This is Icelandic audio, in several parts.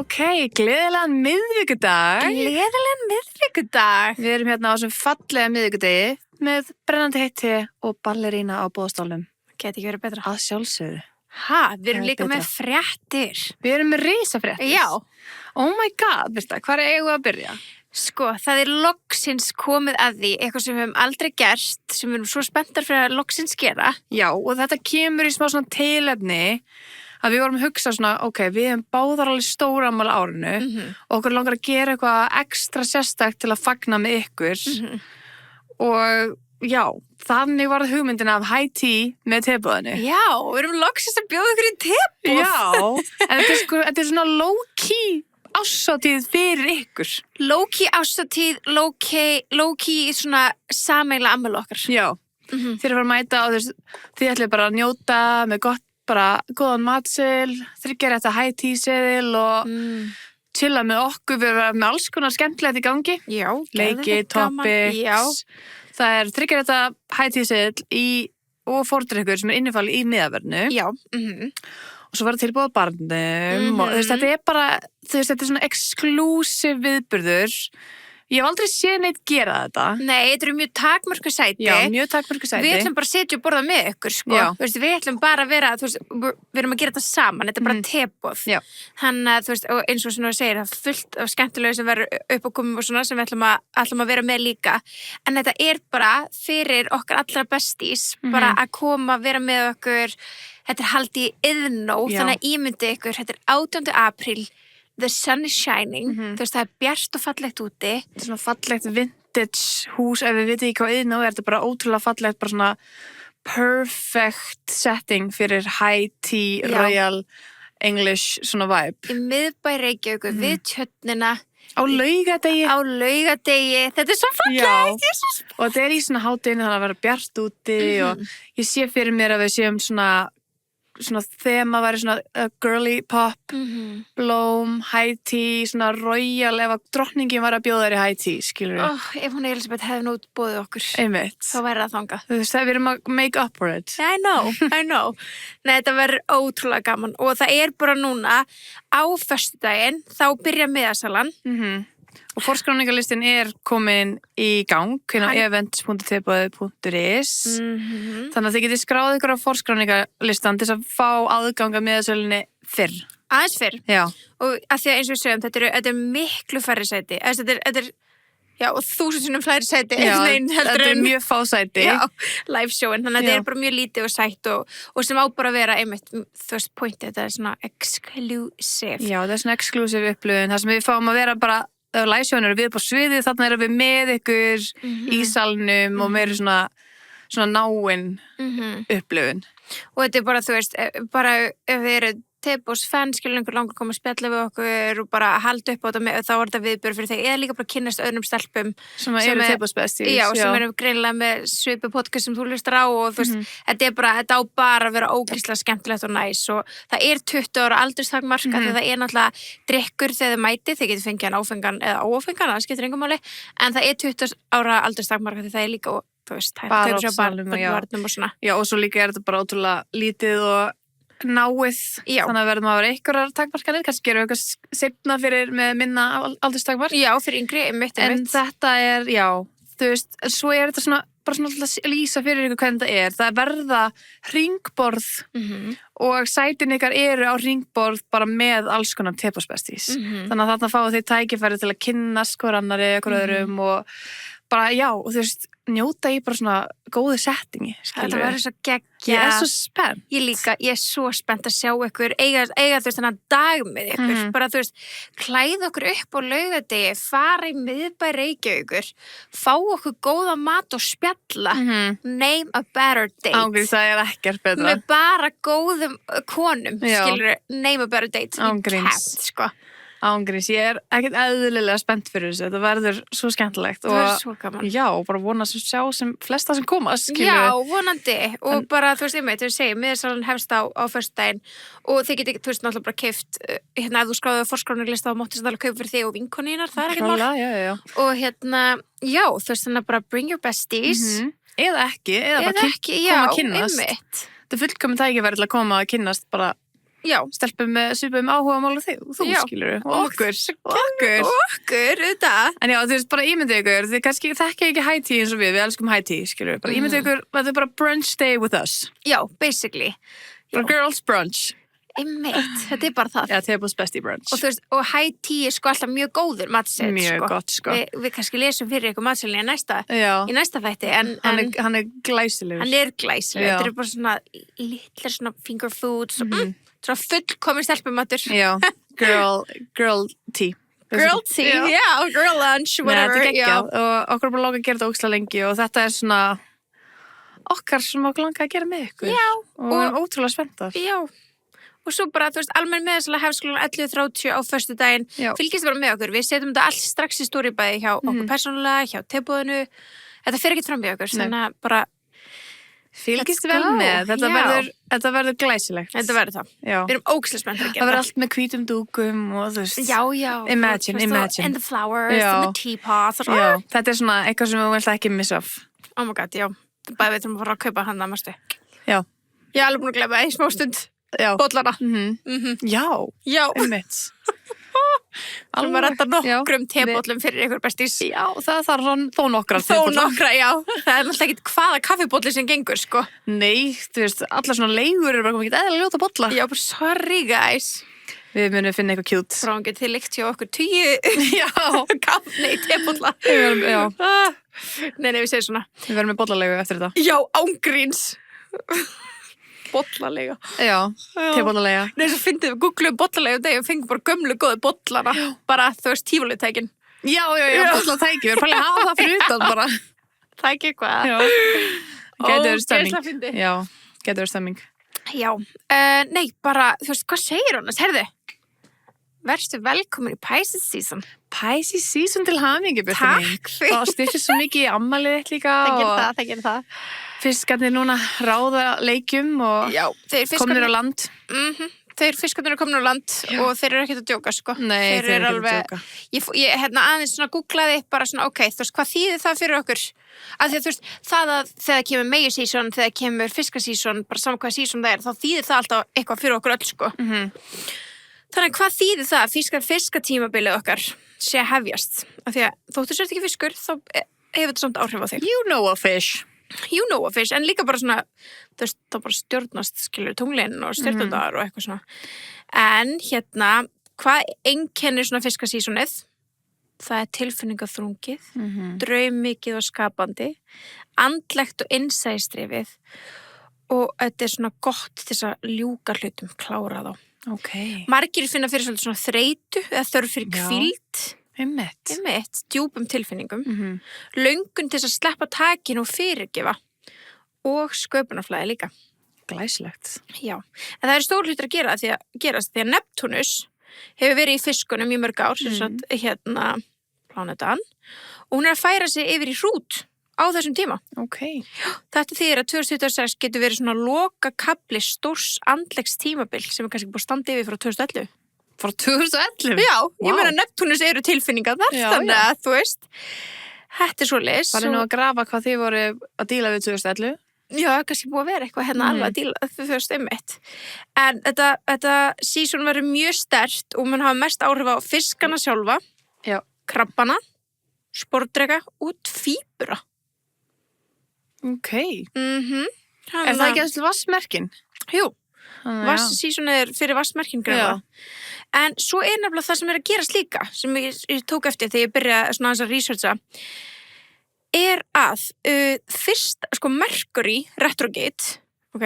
Ok, gleðilegan miðvikudag. Gleðilegan miðvikudag. Við erum hérna á þessum fallega miðvikudegi með brennandi heitt te og ballerína á boðstólnum. Geti ekki verið betra. Að sjálfsögðu. Við erum líka betra. með fréttir. Við erum með risafréttir. Já. Oh my god, veistu það, hvað eigum við að byrja? Sko, það loksins komið að því, eitthvað sem við höfum aldrei gert, sem við erum svo spenntar fyrir að loksins gera. Já, og þetta kemur í smá svona tilefni að við vorum að hugsa svona, ok, við hefum báðar alveg stóramál á árinu og okkur langar að gera eitthvað ekstra sérstakt til að fagna með ykkur og já, þannig var það hugmyndin af high tea með teboðinu. Já, við erum loksins að bjóða ykkur í teboð. Já, en þetta er svona low-key árshátíð fyrir ykkur. Low-key árshátíð, low-key svona sameiginlega afmæli okkar. Já, þið erum að mæta og þið ætlum bara að njóta með gott bara góðan matseðil, þryggja þetta high tea seðil og chilla með okkur, við erum með alls konar skemmtilegt í gangi. Já, leiki, topics. Já. Það er þryggja þetta high tea seðil og fordrykkur sem er innifalið í miðaverðinu. Já. Og svo var það tilbúið barnum og þetta er bara, þetta er svona exclusive viðburður. Ég hef aldrei séð neitt gera þetta. Nei, þetta eru mjög takmörku sæti. Já, mjög takmörku sæti. Við ætlum bara að setja og borða með ykkur, sko. Við ætlum bara að vera, við erum að gera þetta saman. Þetta er bara teboð. Já. Þannig að, og eins og svona segir, það er fullt af skemmtilegu sem verður upp og komum og svona sem við ætlum að vera með líka. En þetta er bara fyrir okkar allra bestís, bara að koma, vera með okkur. Þetta er haldið í Iðnó, þannig að ímyndi ykkur, þetta er 18. apríl. The sun is shining, það er bjart og fallegt úti. Þetta er svona fallegt vintage hús, ef við veitum ekki hvað Iðnó er, þetta er bara ótrúlega fallegt, bara svona perfect setting fyrir high tea, royal English svona vibe. Í miðbæ Reykjavík við tjörnina. Á laugadegi. Þetta er svo fallegt, Jesus. Og þetta er í svona hádeginu þannig að vera bjart úti og ég sé fyrir mér að við séum svona þema væri svona girly pop, blóm, high tea, svona royal ef að drottningin var að bjóða þér í high tea, skilur við. Ef hún Elisabeth hefði nú bóðið okkur. Einmitt. Þá væri það þangað. Þú veist, við erum að make up for it. I know. Nei, þetta verður ótrúlega gaman og það er bara núna á föstudaginn, þá byrja miðasalan. Og forskráningalistin er komin í gang á events.teboði.is þannig að þið getið skráð ykkur á forskráningalistan til að fá aðganga miðasölinni fyrr. Aðeins fyrr. Já. Og að því að eins og við segjum, þetta er miklu færri sæti. Þetta er og 1000 sinnum fleiri sæti. Já, þetta er mjög fá sæti. Já, live showin. Þannig að þetta er bara mjög lítið og sætt og sem á bara að vera einmitt, þú veist, pointið, þetta er svona exclusive. Já, þetta er svona exclusive upplifun, þar sem við fáum að vera bara live-sjóin eru við upp á sviðið, þarna erum við með ykkur í salnum og meiri svona náin upplifun. Og þetta er bara, þú veist, bara ef við erum Teboðs fans, skilur einhver langar koma að spjalla við okkur og bara halda upp á þetta þá er þetta viðbjörn fyrir þeir, eða líka bara kynnast öðrum stelpum sem eru Teboðs besties. Já, sem eru greinilega með svipu podcast sem þú hlustar á og þú veist, þetta á bara að vera ógeðslega skemmtilegt og næs og það er 20 ára aldurstakmark því það er náttúrulega drykkur þegar þið mæti, þið getur fengið hann áfengan eða óáfengan, það skiptir engum máli, en það er 20 ára aldurstakmark því það er líka, þú veist, bara á salnum og svona. Já, og svo líka er þetta bara ótrúlega lítið og náið, þannig að verðum að vera einhverjar takmarkanir, kannski gerum við eitthvað seinna fyrir með minna aldurstakmark. Já, fyrir yngri, mitt. En þetta er, já, þú veist, svo er þetta bara svona að lýsa fyrir ykkur hvernig þetta er. Það verða hringborð og sætin ykkar eru á hringborð bara með alls konar Teboðs besties. Þannig að þarna fáið þið tækifæri til að kynnast hver annari, hver öðrum og bara, já, og þú veist, njóta í bara svona góðu settingi. Þetta verður svo geggjað. Ég er svo spennt. Ég er svo spennt að sjá ykkur, eiga þú veist þannig dag með ykkur, bara þú veist, klæða okkur upp á laugadegi, fara í miðbæ Reykjavíkur, fá okkur góða mat og spjalla, name a better date. Ángríns, það er ekkert betra. Með bara góðum konum, skilur, name a better date. Ángríns. Sko. Ángríns, ég er ekkert eðlilega spennt fyrir þessu, þetta verður svo skemmtilegt og það er svo gaman. Já, bara vona að sjá sem flesta sem koma, skilur. Já, vonandi og bara, þú veist, ég segi, miðasalan hefst á föstudaginn og þið getið, þú veist, náttúrulega bara keypt, ef þú skráðið á forskráningalistann þá máttist náttúrulega kaupa fyrir þig og vinkonínar, það er ekkert mál. Já. Og já, þú veist, þannig að bara bring your besties. Eða ekki, eða bara koma að kynnast. Þetta er fullkominn tækifæri til að koma að kynnast bara stelpum með svipum áhugamál og þú skilur og okkur, þetta. En já, þú veist, bara ímyndið ykkur, þið kannski þekki ekki high tea eins og við elskum high tea, skilur bara ímyndið ykkur, þetta er bara brunch day with us. Já, basically. Bara girls brunch. Einmitt, þetta er bara það. Já, Tebo's besti brunch. Og þú veist, og high tea er sko alltaf mjög góður matseðl, mjög gott, sko. Við kannski lesum fyrir ykkur matseðlinn í næsta þætti, en hann er glæsilegur. Hann er glæsilegur, þetta er bara svona litlar svona finger foods, svona fullkomin stelpumatur. Já, girl tea. Girl tea, já, girl lunch, whatever. Þetta er geggjað og okkur er bara lókað að gera þetta ógeðslega lengi og þetta er svona okkar sem okkur langar að gera með ykkur. Já. Og ótrúlega spenntar. Já. Og svo bara, þú veist, almenn meðarsala hefst 11:30 á föstudaginn. Fylgist bara með okkur. Við setjum þetta allt strax í stóribæði hjá okkur persónulega, hjá Teboðinu. Þetta fer ekkert fram með okkur, þannig að bara fylgist vel með. Þetta verður glæsilegt. Þetta verður það. Já. Við erum ógeðslega spenntir að gera það. Það verður allt með hvítum dúkum og þú veist. Já. Imagine. And the flowers and the teapots. Já, þetta er svona eitthvað sem við vilt ekki missa af. Oh my god, já. Bæði við þurfum að fara að kaupa hann að mástu. Já. Ég er alveg búin að glemma í smá stund. Bollana. Já. Einmitt. Alveg að redda nokkrum tebollum fyrir ykkur bestís. Já, það þarf þó nokkra tebolla. Þó nokkra, já. Það er náttúrulega ekkit hvaða kaffibolli sem gengur, sko. Nei, þú veist, allar svona leigur eru bara komið ekkit eðlilega ljóta bolla. Já, bara sorry, guys. Við munum finna eitthvað cute. Frángið til líkt hjá okkur 10 tebolla. Já. Nei, við segjum svona. Við verðum með bollalegu eftir þetta. Já, ángríns. Bollalega. Já, tebollalega. Nei, svo fyndið við googluðum bollalega og degi og fengum bara gömlu góðu bollana. Bara, þú veist, tífulitækin. Já, bollatæki. Við erum bara að hafa það fyrir utan bara. Tæki eitthvað. Já. Gæti verið stemming. Fyndið. Já, gæti verið stemming. Já. Nei, bara, þú veist, hvað segir hann? Herðu, verðstu velkomin í Pisces season. Pisces season til hamingju, Birta mín. Takk fyrir. Það styrkir svo mikið í ammalið þitt líka. Það gerir það. Fiskarnir núna ráða leikjum og komnir á land. Þeir fiskarnir eru komnir á land og þeir eru ekkert að djóka, sko. Nei, þeir eru ekkert að djóka. Ég aðeins svona googlaði bara svona, ok, þú veist, hvað þýðir það fyrir okkur? Af því að þú veist, það að þegar kemur May season, þegar kemur fiskasíson, bara saman hvað season það er, þá þýðir það alltaf eitthvað fyrir okkur öll, sko. Þannig hvað þýðir það að fiskatímabilið okkar sé að hefjast? Af því að þóttu sért ekki fiskur, þá hefur þetta samt áhrif á þig. You know a fish, en líka bara svona, þú veist, þá bara stjórnast, skilur, tunglinn og stjórnundar og eitthvað svona. En hérna, hvað einkennir svona fiskasísonið? Það er tilfinningaþrungið, draumikið og skapandi, andlegt og innsæðisdrifið og þetta er svona gott til þess að ljúka hlutum, klára þá. Okay. Margir finna fyrir svolítið svona þreytu eða þörf fyrir hvíld. Einmitt. Djúpum tilfinningum. Löngun til þess að sleppa takinu og fyrirgefa og sköpunarflæði líka. Glæsilegt. Já, en það er stór hlutur að gerast því að Neptúnus hefur verið í fiskunum í mörg ár, sem sagt, plánetan, og hún er að færa sig yfir í hrút á þessum tíma. Okay. Þetta þýðir að 2026 getur verið svona loka kapli stórs andlegs tímabil sem er kannski búið að standa yfir frá 2011. Frá 2011? Já, ég meina Neptúnus eru tilfinningarnar, þannig að þú veist, þetta er svoleiðis. Það er nú að grafa hvað þið voru að díla við 2011. Já, kannski búið að vera eitthvað hérna alveg að díla, þú veist, einmitt. En þetta season verður mjög sterkt og mun hafa mest áhrif á fiskana sjálfa, krabbana, sporðdreka og tvíbura. Ok. Er það ekki aðeins til vassmerkin? Jú, vassseason er fyrir vassmerkin grefa. En svo er nefnilega það sem er að gerast líka, sem ég tók eftir þegar ég byrjaði svona aðeins að researcha, er að fyrst, sko, Mercury retrograde, ok,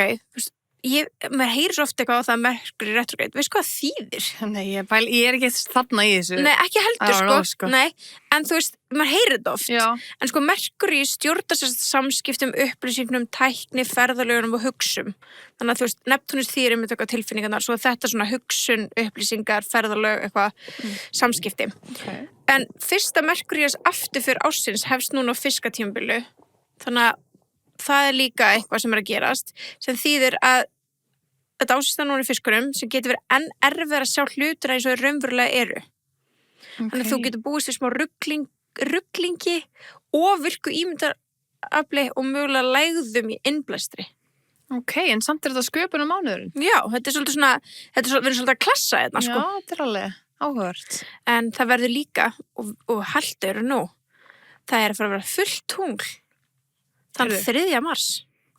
maður heyrir svo ofta eitthvað á það Mercury retrograde, veist hvað þýðir? Nei, ég er ekki þarna í þessu. Nei, ekki heldur, sko. Nei, en þú veist, maður heyrir þetta oft. Já. En sko, Mercury stjórnar sér samskiptum, upplýsingum, tækni, ferðalögunum og hugsum. Þannig að þú veist, Neptúnus þýðir með eitthvað tilfinningarnar, svo þetta svona hugsun, upplýsingar, ferðalög, eitthvað samskipti. Okay. En fyrsta Mercury's aftur fyrir ársins hefst núna á fiskatímabilinu, þannig að það er líka eitthvað sem er að gerast, sem þýðir að þetta ásýsta núna í fiskurum sem getur verið enn erfið að sjá hlutur eins og þeir raunverulega eru. Okay. Þannig að þú getur búist við smá rugglingi og virku ímyndarafli og mögulega lægðum í innblæstri. Ok, en samt er þetta sköpunum mánuðurinn. Já, þetta er svolítið svona, við erum svolítið að klassa þetta, sko. Já, þetta er alveg áhugavert. En það verður líka, og haldur nú, það er að fara að vera fullt tungl. Þann 3. mars.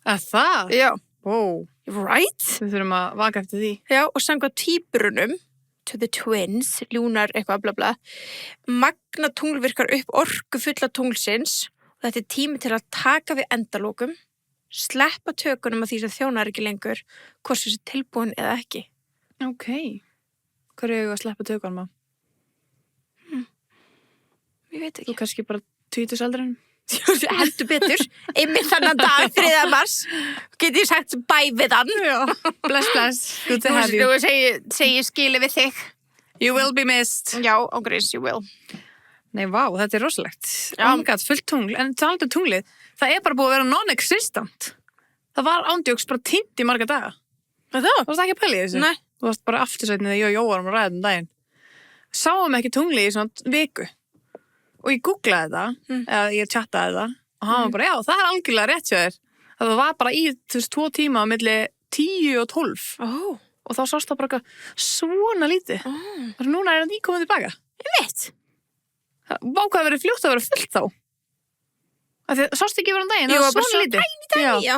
Að það? Já. Wow. Right? Við þurfum að vaka eftir því. Já, og samkvæmt tvíburunum, to the twins, lúnar eitthvað bla bla, magna tungl virkar upp orku fulla tunglsins og þetta er tími til að taka við endalokum, sleppa tökunum af því sem þjónar ekki lengur, hvort þessi tilbúin eða ekki. Ok. Hvað er að sleppa tökunum á? Ég veit ekki. Þú kannski bara 20-aldurinn? Heldur betur. Einmitt þannig dag 3. mars geti ég sagt bæ við hann. Já. Bless, bless. Good to have you. Nú segi skili við þig. You will be missed. Já, ángríns, you will. Nei, vá, þetta er rosalegt. Já. Oh my god, fullt tungl. En talandi um tunglið, það er bara búið að vera non-existent. Það var ándjóks bara týnt í marga daga. Það? Þú varst ekki að pæla í þessu? Nei. Þú varst bara aftursætnið þegar ég og Jóa varum að ræða daginn. Sáum ekki tunglið í svona viku. Og ég googlaði það, eða ég chattaði það, og hann var bara, já, það er algjörlega rétt hjá þér. Það var bara í, 2 tíma á milli 10 og 12. Og þá sást það bara svona lítið. Þannig að núna er það nýkomið tilbaka. Ég veit. Vá hvað það verið fljótt að vera fullt þá. Sást ekki verið daginn, það var bara svona lítið. Dæmi, já.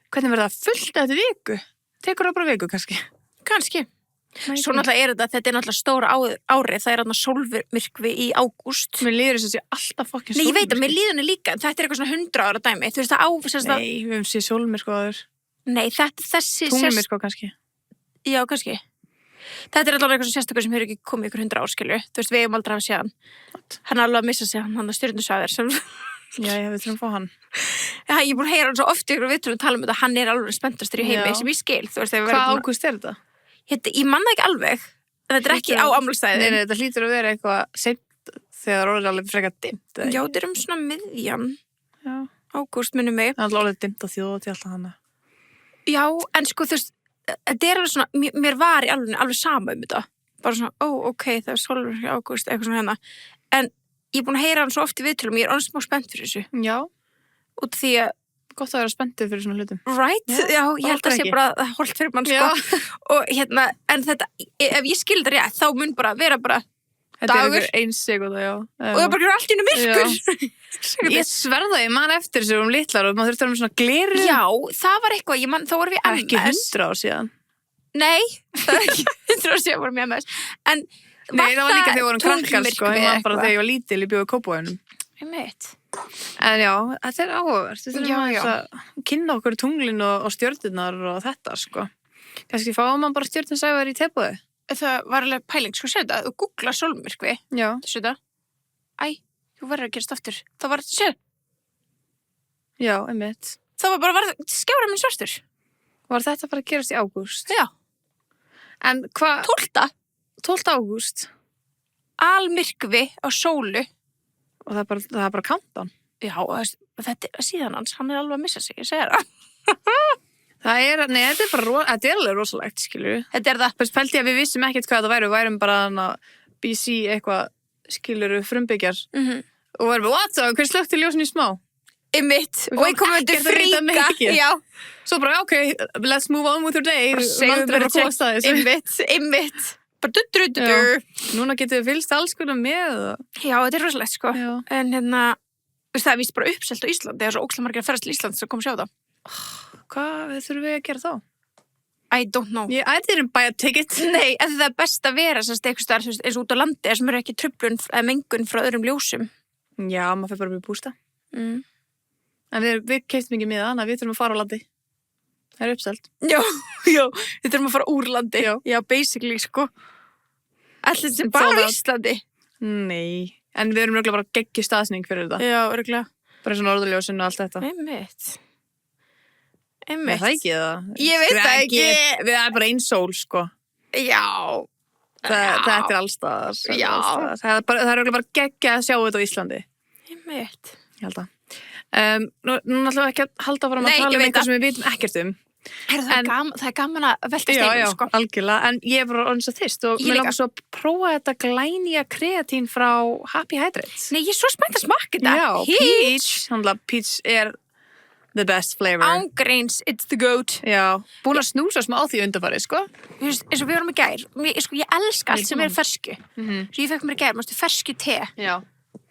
Hvernig verður það fullt eftir viku? Tekur það bara viku kannski? Kannski. Svo náttúrulega þetta er náttúrulega stóra árið, það er náttúrulega sólmyrkvi í ágúst. Mér líður þess að sé alltaf fokkin sólmyrkvi. Nei, ég veit að mér líður henni líka, þetta er eitthvað svona 100 ára dæmi. Þú veist það ávist Nei, við höfum séð sólmyrkvi áður. Nei, þessi tunglmyrkvi kannski. Já, kannski. Þetta er allavega eitthvað sérstaklega sem hefur ekki komið ykkur 100 ár, skilju. Þú veist, við hefum aldrei hafa séð hann. Hann er alveg að missa sig, hann stjörnusvæðir sem... Já, við þurfum að fá hann. Já, ég er búin að heyra hann svo oft ykkur og við þurfum að tala um þetta, hann er alveg spenntastur í heimi sem ég skil. Þú veist, hvað ágúst er þetta? Ég man það ekki alveg, en þetta er ekki á afmælisdaginn. Nei, þetta hlýtur að vera eitthvað seint þegar orðið er alveg frekar dimmt. Já, þetta er svona miðjan. Já. Ágúst minnum mig. Það er alveg dimmt á þjóðatíð alltaf hana. Já, en sko þú veist, þetta er alveg svona, mér var í alveg sama um þetta. Bara svona, ok, það er sólmyrkvi ágúst, eitthvað svona hérna. En ég er búin að heyra hann svo oft í viðtölum, ég er orðin smá spennt fyrir þessu. Já. Út því að gott að vera spenntið fyrir svona hlutum. Right? Já, ég held að sé bara holt fyrir mann, sko. Og hérna, en þetta, ef ég skil þetta rétt, þá mun bara vera bara þetta dagur. Þetta er 1 sekúnda, já. Og það bara allt í einu myrkur. Ég sverða, ég man eftir þessu litlar og maður þurfti að vera svona gleru. Já, það var eitthvað, þá vorum við MS. Ekki 100 ár síðan. Nei, það var ekki 100 ár síðan vorum við MS. En nei, það var líka þegar við vorum krakkar, sko. Ég man bara þegar ég var lítil, ég bjóði í Kópavoginum. Ég veit. En já, þetta er áhugavert. Við þurfum að kynna okkur tunglin og stjörnurnar og þetta, sko. Kannski fáum maður bara stjörnursæfar í teboði. Það var alveg pæling, sko, sér þetta. Þú googla sólmyrkvi. Já. Þessu þetta. Þú verður að gerast aftur. Það var, sér. Já, einmitt. Það var bara, skjára minn svartur. Var þetta bara að gerast í ágúst? Já. En hvað? 12. ágúst. Almyrkvi á sólu. Og það er bara countdown. Já, þetta er síðan hans, hann er alveg að missa sig, ég segir það. Þetta er alveg rosalegt, skilur. Þetta er það. Þess pælti ég að við vissum ekkert hvað það væri, við værum bara BC eitthvað, skilur, frumbyggjar. Og við værum, hver slökti ljósin í smá? Einmitt, og ég kom undir fríka. Já. Svo bara, ok, let's move on with your day. Einmitt. Bara duttu. Núna getum við fylgst alls konar með. Já, þetta er rosalegt, sko. Já. En hérna, það er víst bara uppselt á Íslandi, það er svo ókslega margir að ferðast til Íslands að koma að sjá það. Hvað þurfum við að gera þá? I don't know. I didn't buy a ticket. Nei, en það er best að vera eitthvað starf eins og út á landi sem eru ekki truflun eða mengun frá öðrum ljósum. Já, maður fyrir bara að bústa. En við keyptum ekki með það, við þurfum að fara á landi. Það er uppselt. Já, við þurfum að fara úr landi. Já, basically, sko. Allir sem bara á Íslandi. Nei, en við erum örugglega bara geggjur staðsning fyrir þetta. Já, örugglega. Bara eins og norðurljósin og allt þetta. Einmitt. Er það ekki það? Ég veit það ekki. Við erum bara einn sól, sko. Já. Þetta er allstaðar. Já. Það er örugglega bara geggja að sjá þetta á Íslandi. Einmitt. Ég held að. Nú ætlum við ekki að halda fram að tala um eitthvað sem við vitum ekkert um. Það er gaman að velta steinum, sko. Já, algjörlega, en ég er bara orðin svo þyrst og mér langar svo að prófa þetta glænýja kreatín frá Happy Hydrates. Nei, ég er svo spennt að smakka þetta. Já, Peach. Peach er The best flavor. Ángreins, it's the goat. Já, búin að snúsa smá á því undanfarið, sko. Þú veist, eins og við vorum í gær. Ég elska allt sem fersku. Svo ég fekk mér í gær, fersku te. Já.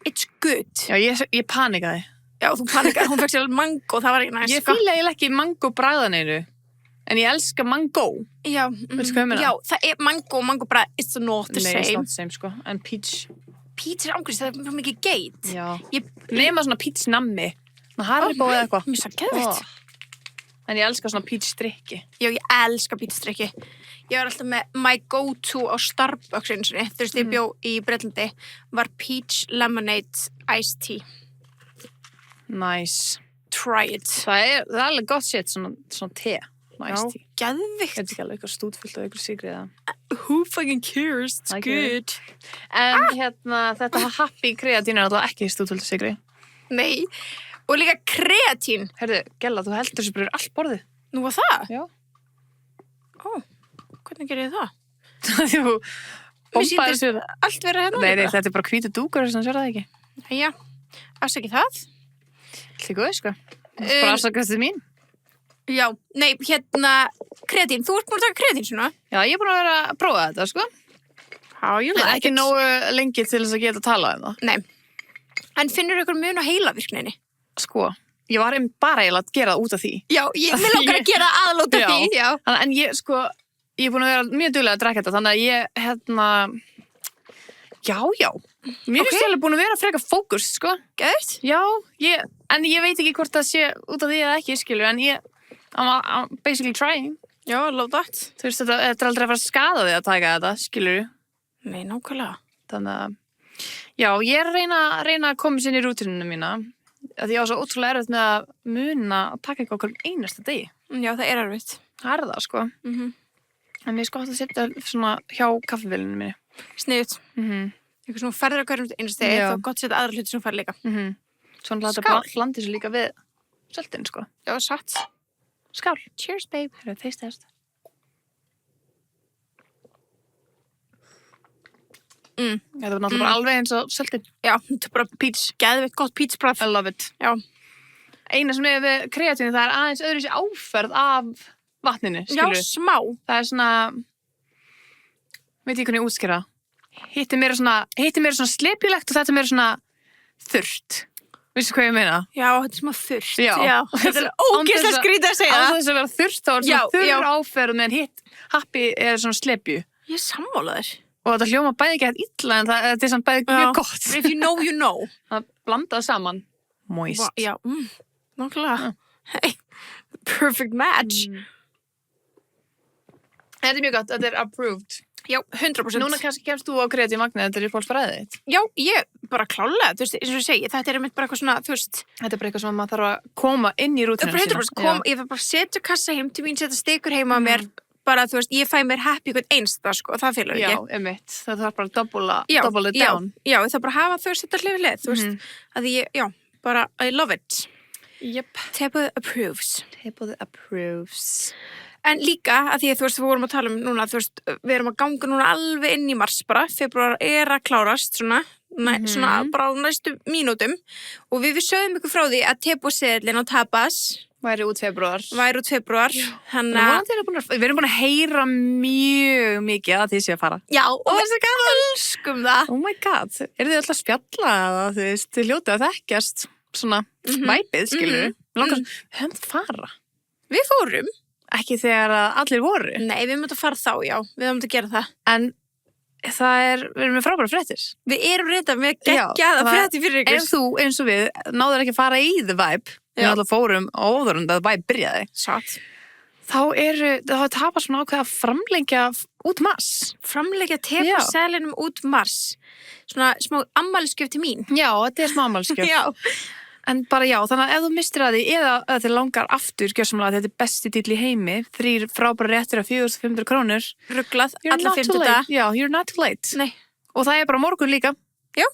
It's good. Já, ég panikaði. Já, þú panikaði, hún fekk sér alveg mango, það var ekki næst, Ég fíla eiginlega ekki mango bragðaneinu, en ég elska mango. Já, Veistu hvað ég meina? já, það er mango bragð, it's not the Nei, same. it's not the same, sko. En peach. Peach er ángreins, það er mjög mikið geit. Já. Ég Nema svona peach nammi. Haribo eða eitthvað. Mér svo geðveikt. En ég elska svona peach strikki. Já, ég elska pítstrykki. Ég var alltaf með my go-to á Starbucks einu sinni. Þú veist, ég bjó í Bretlandi, var peach lemonade iced tea. Nice. Try it. Það er alveg gott shit, svona te. Nice tea. Geðvikt. Þetta er ekki alveg eitthvað stútfullt og eitthvað sigri eða. Who fucking cares? It's I good. En þetta happy kreatín er alltaf ekki stútfullt og sigri. Nei. Og líka kreatín. Herðu, Gella, þú heldur þessu bara allt borðið. Nú var það? Já. Ó, hvernig gerir ég það? Þú bombaði þessu. Allt verið hérna. Nei, þetta er bara hvítu dúkur, þannig að sér það ekki. Já, afsaki það. Þetta er góð, sko. Bara afsakast þið mín. Já, nei, kreatín. Þú ert búin að taka kreatín svona? Já, ég er búin að vera að prófa þetta, sko. How you like Ekki nógu lengi til þess að geta að tala um það. Nei. En finnur ykkur mun á heilavirkninni? Sko, ég var bara eiginlega að gera það út af því. Já, mig langar að gera aðlóta því, já. En ég, sko, ég er búin að vera mjög duglega að drekka þetta, þannig að ég, já. Mér finnst ég alveg búin að vera frekar fókus, sko. Gæðist? Já, en ég veit ekki hvort það sé út af því eða ekki, skilur, en I'm basically trying. Já, love that. Þú veist, þetta er aldrei að fara að skada þig að taka þetta, skilur. Nei, nákvæmlega. Þannig að, já, ég er að reyna að koma sér í rútínuna mína, að ég á svo ótrúlega erfitt með að muna að taka eitthvað okkur einasta degi. Já, það er erfitt. Það er það, sko. En mér er sko að setja svona hjá kaffivélinu minni. Sniðut. Eitthvað sem ferður að hverjum einasta degi, þá gott setja aðra hluti sem ferð líka. Svona láta bara hlandi svo líka við söltin, sko. Já, satt. Skál. Cheers, babe. Herru, taste test. Þetta var náttúrulega bara alveg eins og söltin. Já, þetta er bara peach. Geðveikt gott peachbragð. I love it. Já. Eina sem er við kreatínu, það er aðeins öðru sér áferð af vatninu, skilur. Já, smá. Það er svona, veit ég hvernig ég útskýra. Hitt er meira svona slepjulegt og þetta er meira svona þurrt. Veistu hvað ég meina? Já, þetta er smá þurrt. Já. Þetta er ógeðslega skrítið að segja það. Á það. þess að vera þurrt, þá er svona þurr áferð, meðan hitt happy er svona slepju. Ég er sammálaður. Og þetta hljóma bæði ekki hægt illa, en þetta er samt bæði mjög gott. If you know, you know. Það blandaði saman. Moist. Já, nákvæmlega. Hey, perfect match. Þetta er mjög gott, þetta er approved. Já, 100%. Núna kannski kemst þú á kreatív magni, þetta er uppáhaldsfræðið þitt. Já, ég bara klálega, þú veist, eins og ég segi, þetta er einmitt bara eitthvað svona, þú veist. Þetta er bara eitthvað sem maður þarf að koma inn í rútínuna sína. 100% ég þarf bara að setja kassa heim til mín, setja stikur heima á mér, bara, þú veist, ég fæ mér happy hvern einsta, sko, og það fylgur ekki. Já, einmitt. Það þarf bara að double it down. Já, ég þarf bara að hafa þú veist þetta hlið, þú veist, að ég, bara, I love it. Yep. Teboð approves. Teboð approves. En líka, að því að þú veist, við vorum að tala um núna, þú veist, við erum að ganga núna alveg inn í mars bara, februar er að klárast, svona bara á næstu mínútum, og við sögðum ykkur frá því að teboðseðlinn á tapas væri út februar. Þannig að við erum búin að heyra mjög mikið að því sé að fara. Já, og við elskum það. Oh my god, eru þið alltaf að spjalla eða þú veist, þið hljótið að þekkjast svona væpið, skilur við höfum það fara. Við fórum. Ekki þegar allir voru. Nei, við mötum að fara þá, já. Við höfum að gera það. En við erum með frábæra fréttir. Við erum reynda með geggjaða fréttir fyrir ykkur. Ef þú, eins og við, náður ekki að fara í the vibe, við alltaf fórum áður en það vibe byrjaði. Satt. Þá tapar svona ákveð að framlengja út mars. Framlengja teboðseðlinum út mars. Svona smá ammælisgjöf til mín. Já, þetta er smá ammælisgjöf. Já. En bara já, þannig að ef þú mistir að því eða að þið langar aftur, gjörsamlega að þetta er besti dýll í heimi, 3 frábæra réttir af 4.500 krónur. Rugglað, alla 5 daga. Já, you're not too late. Nei. Og það er bara morgun líka. Já.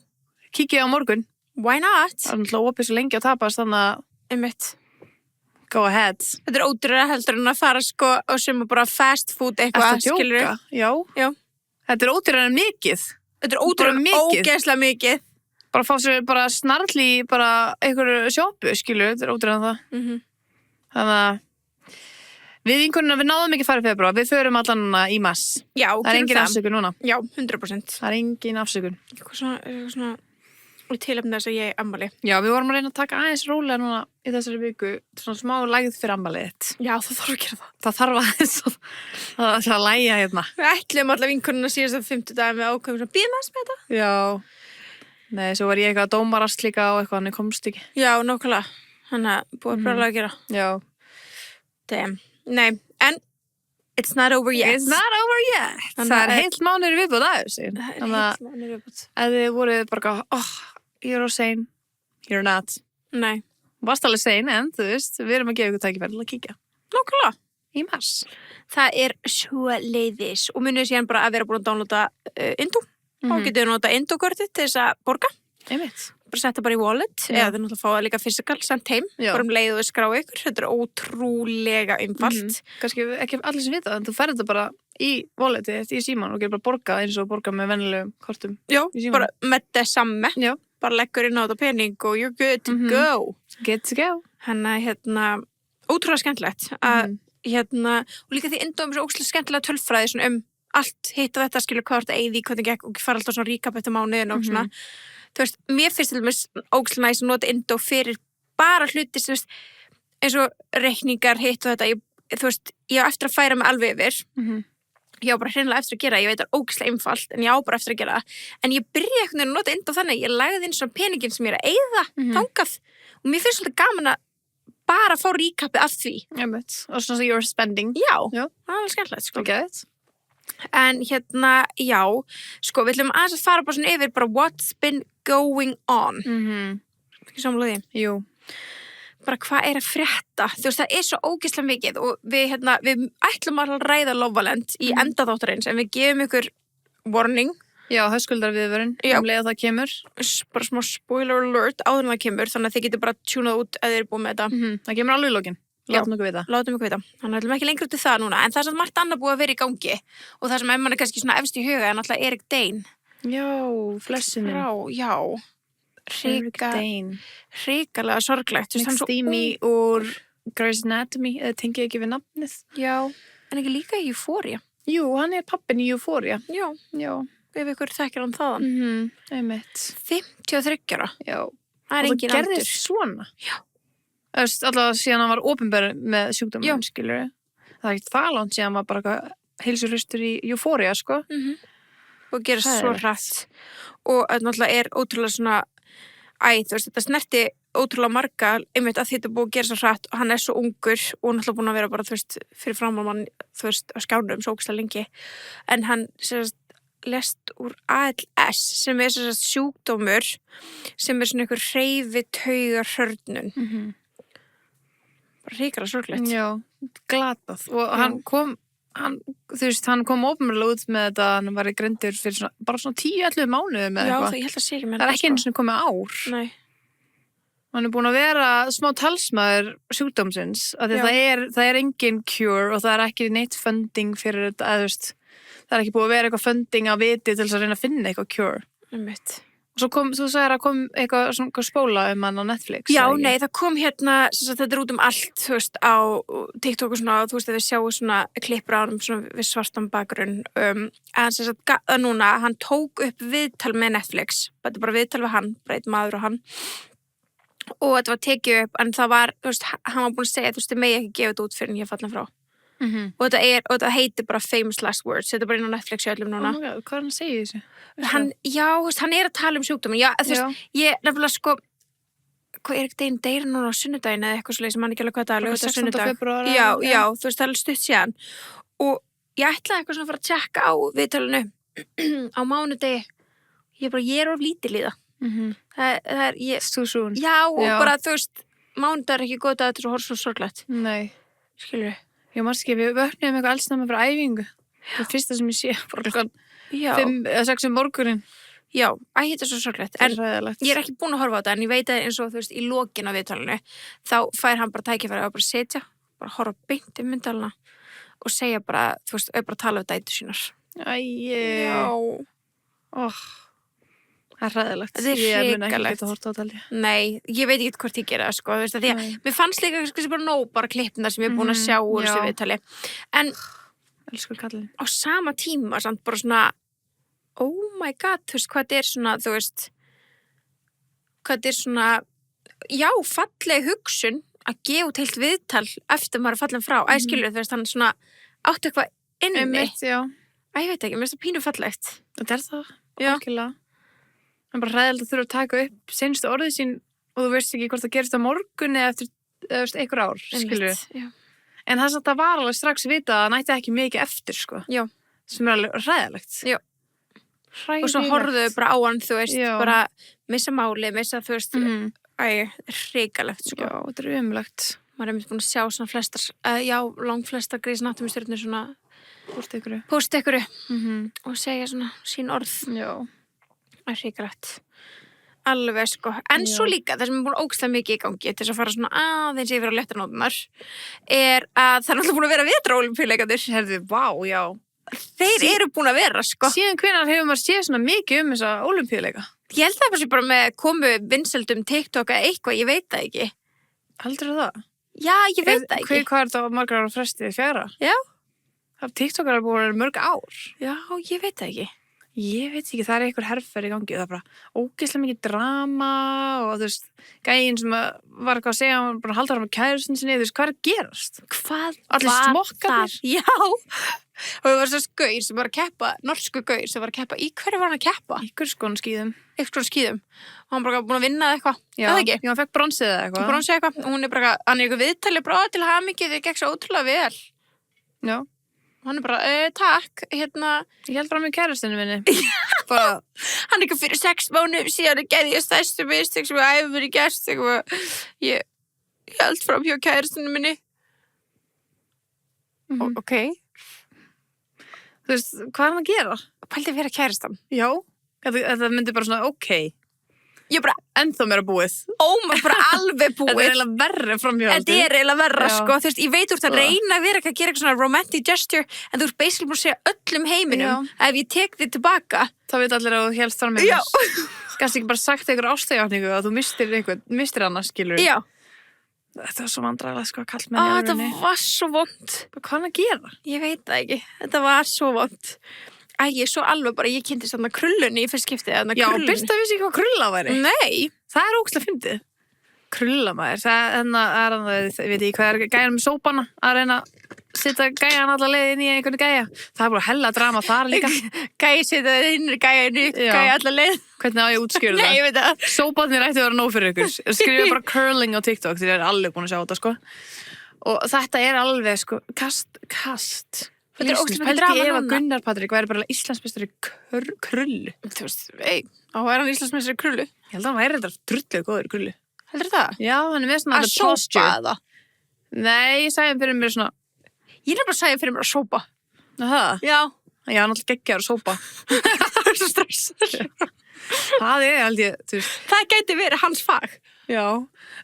Kíkið á morgun. Why not? Það er náttúrulega opið svo lengi að tapast, þannig að einmitt. Go ahead. Þetta er ódýrara heldur en að fara sko og sem bara fast food eitthvað, skilur við? Já. Þetta er ódýrara en mikið. Þetta er ódýrara ógeðslega mikið. Bara fá sér bara snarli bara einhverju sjópu, skilur, þetta er ódýrara en það. Þannig að við vinkonuna, við náðum ekki að fara í febrúar, við förum allan núna í mars. Já, Það er engin afsökun núna. Já, 100%. Það er engin afsökun. Eitthvað svona og tilefni þess að ég ammali. Já, við vorum að reyna að taka aðeins rólega núna í þessari viku, svona smá lægð fyrir ammalið þitt. Já, það þarf að gera það. Það þarf aðeins að lægja hérna. Við ætlum allar vinkonuna síðast að 50 daginn við ákveðum svona býðum aðeins með þetta. Já. Nei, svo var ég eitthvað dómarast líka og eitthvað, hann komst ekki. Já, nákvæmlega. Þannig að búið bráðlega að gera. Já. Damn. Nei, en it's not over yet. It's not over yet. Það er heilt mánuður viðbúð að þessu. Það er heilt mánuður viðbúð. Ef þið voruð bara, you're all sane, you're not. Nei. Varst alveg sane, en þú veist, við erum að gefa ykkur tækifæri til að kíkja. Nákvæmlega. Í mars. Það er svo leiðis og munið síðan bara að vera búin að downloada Indó. Þá getur við nota Indó-kortið til þess að borga. Einmitt. Bara setja bara í wallet eða þau náttúrulega fá það líka physical sent heim. Bara leið og skrá ykkur. Þetta er ótrúlega einfalt. Kannski ekki allir sem vita, en þú ferð þetta bara í walletið í síman og getur bara borgað eins og borgað með venjulegum kortum. Já, bara með það samme. Já. Bara leggur inn á þetta pening og you're good to go. Good to go. Hérna, ótrúlega skemmtilegt að og líka því Indó er svo ótrúlega skemmtilega tölfræði svona allt hitt og þetta skilur hvað þetta eigði, hvernig gekk og fara alltaf svona recap eftir mánuðin og svona. Þú veist, mér finnst til dæmis ótrúlega næs að nota Indó fyrir bara hluti sem eins og reikningar hitt og þetta, þú veist, ég á eftir að færa mig alveg yfir. Ég á bara hreinlega eftir að gera, ég veit það er ógeðslega einfalt, en ég á bara eftir að gera það. En ég byrja einhvern veginn að nota Indó þannig, ég lagði inn svona peningin sem ég er að eyða þangað og mér finnst svolítið gaman að bara fá recapið af því. Og svona you're spending. Já. Það er alveg skemmtilegt, sko. Okay. En já, sko, við ætlum aðeins að fara bara svona yfir bara what's been going on. Ekki sammála því? Jú. Bara hvað er að frétta? Þú veist, það er svo ógeðslega mikið og við ætlum að ræða Lofaland í endaþáttarins en við gefum ykkur warning. Já, höskuldarviðvörun, leið að það kemur. Bara smá spoiler alert áður en það kemur, þannig að þið getur bara tjúnað út ef þið eru búið með þetta. Það kemur alveg í lokin. Látum ykkur vita. Látum ykkur vita. Þannig að við ætlum ekki lengur út í það núna, en það er samt margt annað búið að vera í gangi og það sem mann er kannski svona efst í huga er náttúrulega Erik Dane. Já, flessunum. Erik Dane. Hrikalega sorglegt. McSteamy úr Grey's Anatomy, eða tengið ekki við nafnið. Já, en ekki líka í Euphoria. Jú, hann er pappin í Euphoria. Já. Ef ykkur þekkir hann þaðan. Einmitt. 53 ára. Já. Það er engin aldur. Og það gerðist svona. Já. Alltaf síðan hann var opinber með sjúkdóminn, skilur við. Það er ekki það langt síðan hann var bara heilsuhraustur í Euphoria, sko. Og gerist svo hratt. Og náttúrulega er ótrúlega svona, þú veist, þetta snerti ótrúlega marga, einmitt að þetta búið að gera svo hratt og hann er svo ungur og náttúrulega búin að vera bara, þú veist, fyrir framann, þú veist, á skjánum svo ógeðslega lengi. En hann, lest úr ALS sem er sjúkdómur sem er svona einhver hreyfitaugarhörnun. Bara hrikalega sorglegt. Já, glatað. Og hann kom opinberlega út með þetta, hann var í greindur fyrir bara svona 10-11 mánuðum eða eitthvað. Já, ég held að sé ekki með það. Það er ekki eins og komið ár. Nei. Hann er búin að vera smá talsmaður sjúkdómsins, af því það er engin cure og það er ekki neitt funding fyrir þetta, eða þú veist, það er ekki búið að vera eitthvað funding að viti til þess að reyna að finna eitthvað cure. Og svo þú sagðir að kom eitthvað spóla hann á Netflix. Já, nei, það kom þetta er út allt, þú veist, á TikTok og svona, þú veist, að við sjáum svona klippur á hann svona við svartan bakgrunn. En núna, hann tók upp viðtal með Netflix, þetta er bara viðtal við hann, bara einn maður og hann. Og þetta var tekið upp, en það var, þú veist, hann var búin að segja, þú veist, þið megi ekki gefa þetta út fyrir en ég fallin frá. Og þetta heitir bara Famous Last Words, þetta er bara inn á Netflix í öllum núna. Oh my God, hvað er hann að segja þessu? Hann er að tala um sjúkdóminn. Já, þú veist, ég nefnilega sko, hvað Erik Dane deyr núna á sunnudaginn eða eitthvað svoleiðis, ég man ekki alveg hvað það er, 16. febrúar. Já, þú veist, það er alveg stutt síðan. Og ég ætlaði eitthvað svona að fara að tjekka á viðtalinu á mánudegi. Ég er of lítil í það. Það er, too soon. Já, og bara, þú veist, mánudag er ekki góð dag til að horfa svo sorglegt. Nei. Skilur við? Ég margir ekki, við vöknum eitthvað allsnæmi frá æfingu. Það er fyrsta sem ég sé, bara 5-6 morgunin. Já, þetta er svo sorglegt. En ég er ekki búin að horfa á þetta, en ég veit að eins og þú veist, í lokin af viðtalinu, þá fær hann bara tækifæri að bara setja, bara horfa beint myndalina og segja bara, þú veist, bara tala við dætur sínar. Já. Það hræðilegt. Þetta er Ég mun ekki hrikalegt. geta horft á þetta. Nei, ég veit ekki hvort ég gera það, sko, þú veist, því að mér fannst líka kannski bara nóg bara klippina sem ég er búin að sjá úr þessu viðtali. En Elsku kallinn. á sama tíma, samt bara svona, oh my god, þú veist, hvað þetta er svona, þú veist, hvað þetta er svona, já, falleg hugsun að gefa út heilt viðtal eftir maður er fallin frá. Skilur, þú veist, hann svona áttu eitthvað inni. Einmitt, já. Ég veit ekki, mér finnst það pínu fallegt. Þetta er það, Já. algjörlega. Það er bara hræðilegt að þurfa að taka upp seinustu orðið sín og þú veist ekki hvort það gerist á morgun eða eftir einhver ár, skilur. Já. En það var alveg strax vita að nætti ekki mikið eftir, sko. Já. Sem er alveg hræðilegt. Já. Hræðilegt. Og svo horfðu bara á hann, þú veist, Já. bara missa máli, missa, þú veist, hrikalegt, sko. Já, þetta er umlegt. Maður er búin að sjá svona flestar, langflestar Grey's Anatomy-stjörnur svona Posta ykkur. posta ykkur og segja svona sín orð. Já. Það er hrikalegt. Alveg, sko. En svo líka, það sem er búin ógeðslega mikið í gangi til þess að fara svona aðeins yfir á léttanótunar er að það er alltaf búin að vera vetraólympíuleikarnir. Herðu, vá, já. Þeir eru búin að vera, sko. Síðan hvenær hefur maður séð svona mikið þessa ólympíuleika? Ég held það bara með komu vinsældum TikTok eða eitthvað, ég veit það ekki. Heldur það? Já, ég veit það ekki. Hvað er þetta á margar ára fresti? 4? Já. Það TikTok er búin að vera mörg ár. Já, ég veit það ekki. Ég veit ekki, það er einhver herferð í gangi og það er bara ógeðslega mikið drama og þú veist, gæinn sem var eitthvað að segja, hann var bara að halda hann með kærustinu sinni, þú veist, hvað er að gerast? Hvað Allir var smokkarnir? það? Já. Og það var svo gaur sem var að keppa, norsku gaur sem var að keppa, í hverju var hann að keppa? Einhver skon skíðum. Eitthvað skíðum. Og hann bara búin að vinna eitthvað. Já, Það ekki? Já, hann fekk bronsið eða eitthvað. Bronsi eitthvað. Og hún er bara, hann er eitthvað viðtalið bara til hamingju, þau gekk svo ótrúlega vel. Já. Og hann er bara, takk, hérna, Ég held bara með kærustinu minni. Bara, hann er eitthvað fyrir 6 mánuðum síðan að gerði ég stærstu mistök sem ég æfur í gerst eitthvað. Ég held fram hjá kærastinu minni. Ok. þú veist, hvað er hann að gera? Pældi að vera kærastan. Já. Þetta myndi bara svona, ok. Ég bara, Ennþá meira búið. bara alveg búið. Þetta er eiginlega verri framhjálpið. Þetta er eiginlega verra, Já. sko. Þú veist, ég veit úr að reyna að vera ekki að gera eitthvað svona romantic gesture, en þú ert basically búin að segja öllum heiminum að ef ég tek þig tilbaka. Það veit allir að þú helst fram með Já. Gast ekki bara sagt einhver ástegjáningu að þú mistir annars, skilur. Já. Þetta var svo vandræðilega, sko, að kalla með í Þetta alvörunni. var svo vond. Hvað er hann að gera? Ég veit það ekki. Þetta var svo vond. Ég svo alveg bara, ég kynntist þarna krullunni í fyrst skiptið. Já, Birta vissi ekki hvað krulla væri. Nei. Það er ógeðslega fyndið. Krulla maður, ég veit ekki hvað er gæjan með sópana að reyna að setja gæjan alla leið inn í einhvern gæja. Það er bara hella drama þar líka. Gæi setja það inn, gæi alla leið. Hvernig á ég að útskýra Nei, það? ég veit það. Sóparnir ætti að vera nóg fyrir ykkur. Skrifa bara curling á TikTok, því það er alveg búin að sjá þetta, sko. Og þetta er alveg, sko, kast. Þetta er ógeðslega Pældi drama ef að núna. Gunnar Patrik væri bara Íslandsmeistari í krullu. Þú veist, þá er hann Íslandsmeistari í krullu. Ég held að hann væri þetta drullu góður í krullu. Heldur það? Já, hann er með svona Að sópa það. Nei, ég sagði hann fyrir mér svona. Ég er bara að segja fyrir mér að sópa. Það? Já. Já, hann alltaf geggjar að sópa. Það er svo stress. Það er held ég, þú veist. Það gæti verið hans fag. Já.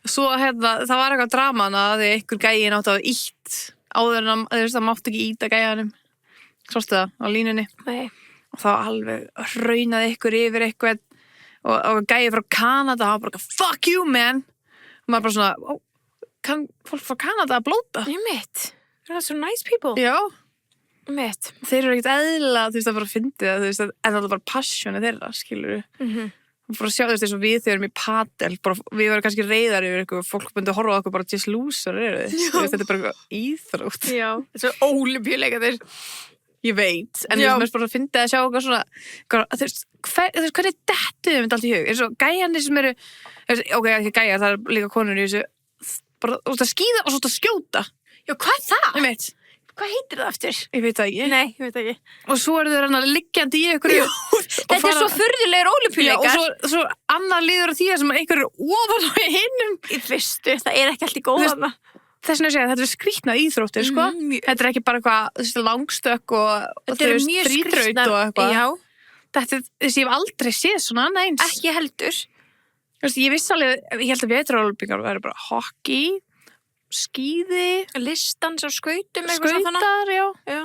Svo það var eitthvað draman að einhver gæin átti að ítt áður en það mátti ekki íta gæjanum. Sástu það á línunni? Nei. Og þá alveg raunaði ykkur yfir eitthvað og gæi frá Kanada, hann var bara fuck you man. Og maður bara svona, kann fólk frá Kanada að blóta? Ég mitt. Það er svo nice people. Já. Mitt. Þeir eru ekkert eðla, þú veist, að bara fyndi það, þú veist, en það er bara passioni þeirra, skilur við. Bara sjá, þú veist, eins og við þegar við erum í padel, bara, við varum kannski reiðar yfir eitthvað, fólk myndi að horfa á okkur bara just loser, eru þið? Þú veist, þetta er bara eitthvað íþrótt. Já. Þessu ólympíuleikaðir. Ég veit, en við erum bara að finna að sjá okkur svona, þú veist, hvernig dettu þau myndi allt í hug? Eins og gæjarnir sem eru, ok, ekki gæjar, það er líka konur í þessu, bara, þú veist, að skíða og svo að skjóta. Já, hvað er það? Ég veit. Hvað heitir það eftir? Ég veit það ekki. Nei, ég veit ekki. Og svo eru þau hann liggjandi í ykkur. Þetta er svo furðulegur ólympíuleikar. Já, og svo annar liður á því sem einhver er ofan á hinnum. Í fyrstu, það er ekki allt í góðana. Þess vegna að segja, þetta er skrýtna íþróttir, sko. Þetta er ekki bara eitthvað, þú veist, langstökk og þetta er mjög þrýtraut og eitthvað. Já. Þetta, ég hef aldrei séð svona annað eins. Ekki heldur. Þú veist, ég vissi alveg, ég held að vetrarólympíkar væri bara hockey, skíði, Listans á skautum. skautar, já.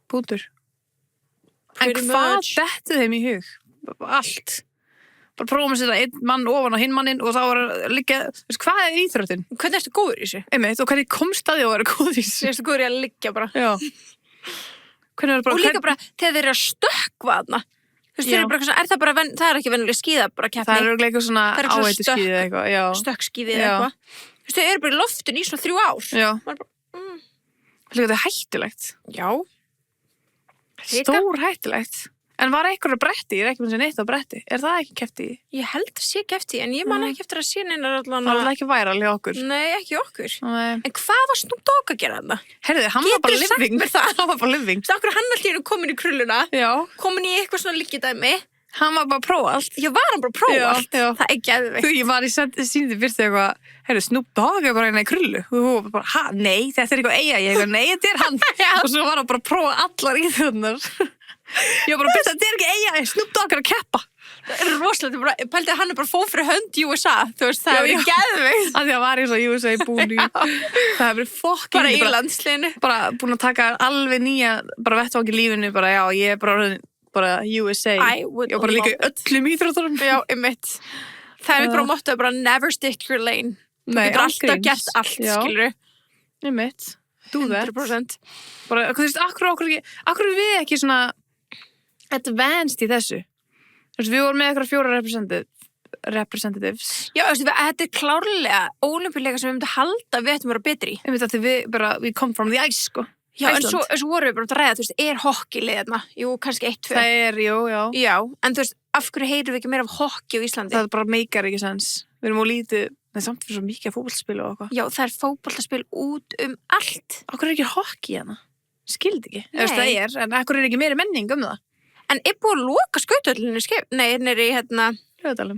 Bútur. En Pretty hvað much. dettu þeim í hug? allt. Bara prófum að setja einn mann ofan á hinn mannin og þá var að liggja, hvað er íþróttin? Hvernig ertu góður í þessu? Einmitt, og hvernig komst að því að vera góður í þessu? Ertu góður í að liggja bara? Já. Og líka bara, þegar þeir eru að stökkva þarna. Þeir eru bara eitthvað svona, það er ekki venjuleg skíða bara keppni. Það eru eitthvað svona áhættu skíði eða eitthvað, já. Stökkskíði eða eitthvað. Þau eru bara í loftun í svona 3 ár. Já. Bara, Þetta er hættulegt. Já. Stór hættulegt. En var eitthvað bretti? Ég er ekki með sér neitt á bretti. Er það ekki keppt í? Ég held að sé keppt í, en ég man ekki eftir að sé neinar allan. Það var ekki væral hjá okkur. Nei, ekki okkur. Nei. En hvað var Snoop Dogg að gera þarna? Herðu, hann var bara living. Hann var bara living. Stakkur hann alltaf komin í krulluna. Já. Komin í eitthvað svona liggjadæmi. Hann var bara að prófa allt. Já, var hann bara að prófa allt? Já. Það er geðveikt. Ég var í sýndi fyrst eitthvað, herru, Snoop Dogg er bara hérna í krullu. Og hún var bara, nei, þetta er eitthvað eiga. Ég eitthvað, nei, þetta er hann. Og svo var hann bara að prófa allar íþjóðnar. Ég var bara að byrja, þetta er ekki eiga, Snoop Dogg er að keppa. Það er rosalega, pældi að hann er bara fóð fyrir hönd í USA. Þú veist, það hefur geðveikt. Að því að var ég svo USA búin í, það hefur verið fokkin. Bara í landsliðinu. Bara búin að taka alveg nýja, bara vettvangi lífinu, bara já, ég er bara USA. Ég var bara líka í öllum íþróttunum. Já, einmitt. Það er bara mottoð, bara never stick your lane. Þú getur alltaf gert allt, skilur. Einmitt. Do that. 100%. Bara, þú veist, akkur er við ekki svona advanced í þessu? Þú veist, við vorum með eitthvað 4 representatives. Já, þú veist, þetta er klárlega ólympíuleika sem við myndum halda að við ættum að vera betri í. Ég veit að we come from the ice, sko. Já, en svo vorum við bara að ræða, þú veist, er hokkilið þarna? Jú, kannski 1-2. Það er, jú, já. Já, en þú veist, af hverju heyrum við ekki meira af hokki á Íslandi? Það bara meikar ekki sens. Við erum lítið, en samt fyrir svo mikið fótboltaspil og eitthvað. Já, það er fótboltaspil út allt. Akkur er ekki hokki hérna? Skildi ekki. Nei. Það er, en akkur er ekki meiri menning það? En er búið að loka skautöllinu neyri í Rauðdalum.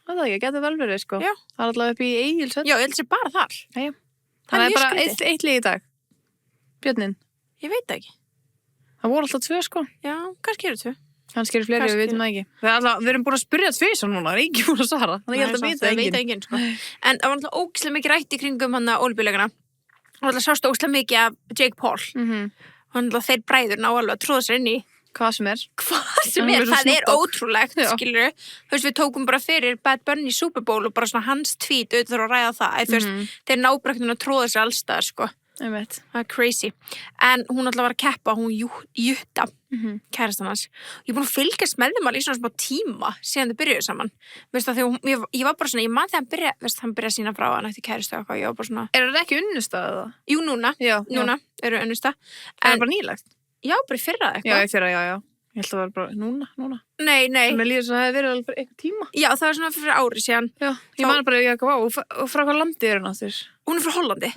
Það er ekki, getur vel verið, sko. Já. Það er alltaf upp í Egilshöll. Já, ég held sér bara þar. Já. Það er bara mjög eitt lið í dag. Björnin. Ég veit ekki. Það voru alltaf 2, sko. Já, kannski eru 2. Kannski eru fleiri, við veitum það ekki. Við erum búin að spyrja 2 núna, það er ekki búin að svara. Þannig ég held að vita enginn. Sko. En það var alltaf ógeðslega mikið rætt í kringum hann að ólympíuleikana. Og alltaf sást ógeðslega mikið af Jake Paul. Og alltaf þeir bræður ná alveg að tróða sér inn í hvað sem er. Það er ótrúlegt, skilur. Þú veist, við tókum bara fyrir Bad Bunny Super Bowl og bara svona hans tweet auðvitað að ræða það. Þú veist, þeir ná bara að tróða sér allstaðar, sko. Það er crazy. En hún alltaf var að keppa, hún Jutta, kærastan hans. Ég er búin að fylgjast með þeim alveg í svona smá tíma síðan þau byrjuðu saman. Veist það, þegar ég var bara svona, ég man þegar hann byrjaði að sína frá hann eftir kærastu og eitthvað, ég var bara svona. Er það ekki unnustað það? Jú, núna eru unnustað. Er það bara nýlegt? Já, bara í fyrra eitthvað. Já, í fyrra, já. Ég held að það var bara núna. Nei. Mér líður svo að það hefði verið alveg bara eitthvað tíma. Já, það var svona fyrir ári síðan. Já, ég man bara, og frá hvað landi er hún áttur? Hún er frá Hollandi.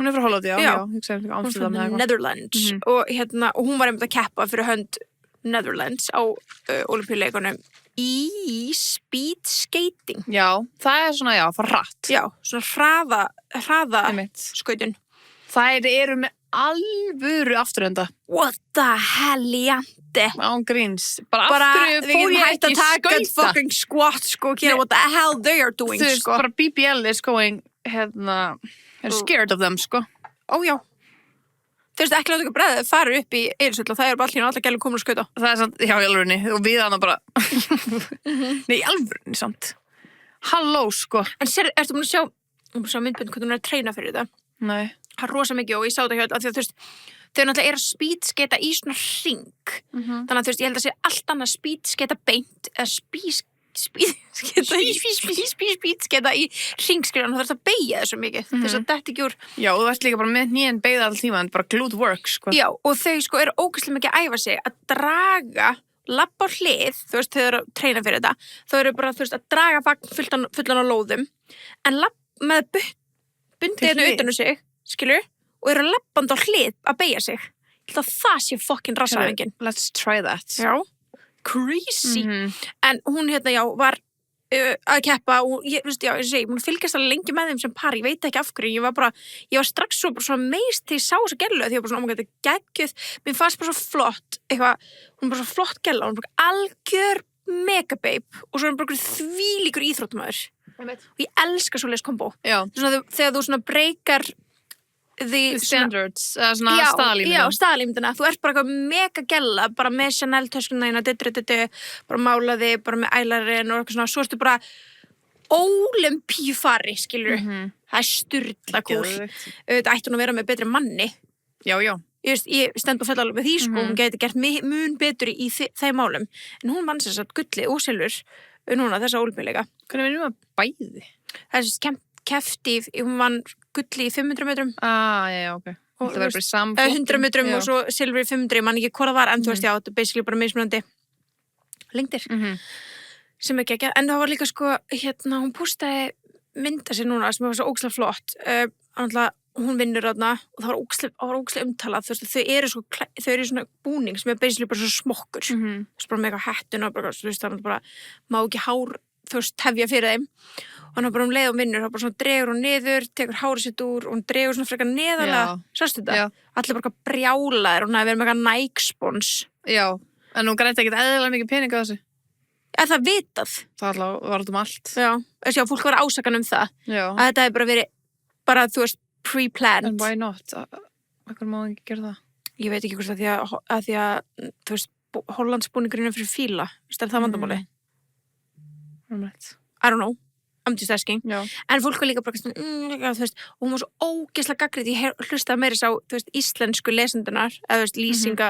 Já. Hugsaði um Amsterdam eða eitthvað. Netherlands. Og hún var einmitt að keppa fyrir hönd Netherlands á Ólympíuleikunum í speed skating. Já, það er svona, fara hratt. Já, svona hraða skautun. Þær eru með alvöru afturenda. What the hell, jante? Án gríns. Bara aftur fór ég ekki skauta. Taka fucking squat, sko, what the hell they are doing, sko. Þú veist, bara BBL is going, they're scared of them, sko. Já. Þú veist, ekki láta ykkur bræðið fara upp í Egilshöll og það bara allir gælum komin að skauta. Það er samt, í alvörunni, og við hana bara, nei, í alvörunni samt. Halló, sko. En ertu búin að sjá myndbönd hvernig hún er að treyna fyrir þetta? Nei. Það er rosa mikið og ég sá þetta hjá að því að þú veist, þau náttúrulega er að speedskata í svona hring. Þannig að þú veist, ég held að sé allt annað speedskata beint eða speedskata í hringskriðan og þú ert að beygja þessu mikið þess að þetta ekki úr. Já, og þú ert líka bara með nýjan beigða all tíma en bara glute work, sko. Já, og þau sko eru ógeðslega mikið að æfa sig að draga labba á hlið, þú veist, þau eru að treyna fyrir þetta. Þau eru bara, þú veist, að draga vagn fullan á lóðum en með bundið hérna utan á sig skilur, og eru labband á hlið að beygja sig. Ég held að það sé fucking rassaðingin. Let's try that. Já, crazy. En hún var að keppa og ég segi, hún fylgjast alveg lengi með þeim sem par, ég veit ekki af hverju, ég var strax svo meist til ég sá þessa gellu, því ég var bara svona, þetta er geggjuð, mér fannst bara svo flott, hún er bara svo flott gella, hún er bara algjör megababe og svo er hún bara þvílíkur íþróttumæður. Og ég elska svoleiðis kombo. Já. Þegar þú svona breykar standards, svona staðalímyndina. Já, staðalímyndina. Þú ert bara eitthvað mega gella, bara með Chanel-töskuna þína, bara málaði, bara með eyelinerinn og eitthvað svona, svo ertu bara ólympíufari, skilur. Það sturla kúl. Þetta ætti hún að vera með betri manni. Já. Ég stend og fell alveg með því, sko, hún geti gert mun betur í þeim málum. En hún vann sér satt gulli og silfur núna, þessa ólympíuleika. Hvernig vinnum við bæði? Það er kefti, hún vann gulli í 500 metrum. Já, ok. Það verður bara samflokk. 100 metrum og svo silfur í 500, mann ekki hvað það var, en þú veist, já, þetta er basically bara mismunandi lengdir. Sem ekki ekki, en það var líka, sko, hún postaði mynda sér núna sem var svo ógeðslega flott. Hún vinnur þarna og það var ógeðslega umtalað, þú veist, þau eru svona búning sem er basically bara svo smokkur. Þú veist, bara með eitthvað hettuna, þú veist, það bara má ekki hár, þú veist, tefja fyrir þeim. Og hann bara leið og vinnur, þá bara svona dregur hún niður, tekur hárið sitt úr og hún dregur svona frekar neðarlega. Sástu þetta? Já. Allir bara brjálaðir og hún hefði verið með eitthvað Nike-spons. Já, en hún grætti ekkert eðlilega mikið pening á þessu. Það er vitað. Það var allt. Já, fólk var ásakan það. Já. Að þetta hefði bara verið, þú veist, pre-planned. And why not? Akkur má ekki gera það? Ég veit ekki hvort að því að, þú veist, Hollandsbúningurinn er fyrir fíla. Þú veist, er það vandamáli? I don't know. I'm just asking. Já. En fólk var líka bara, þú veist, og hún var svo ógeðslega gagnrýnd. Ég hlustaði meira á, þú veist, íslensku lesendunar, eða, þú veist, lýsinga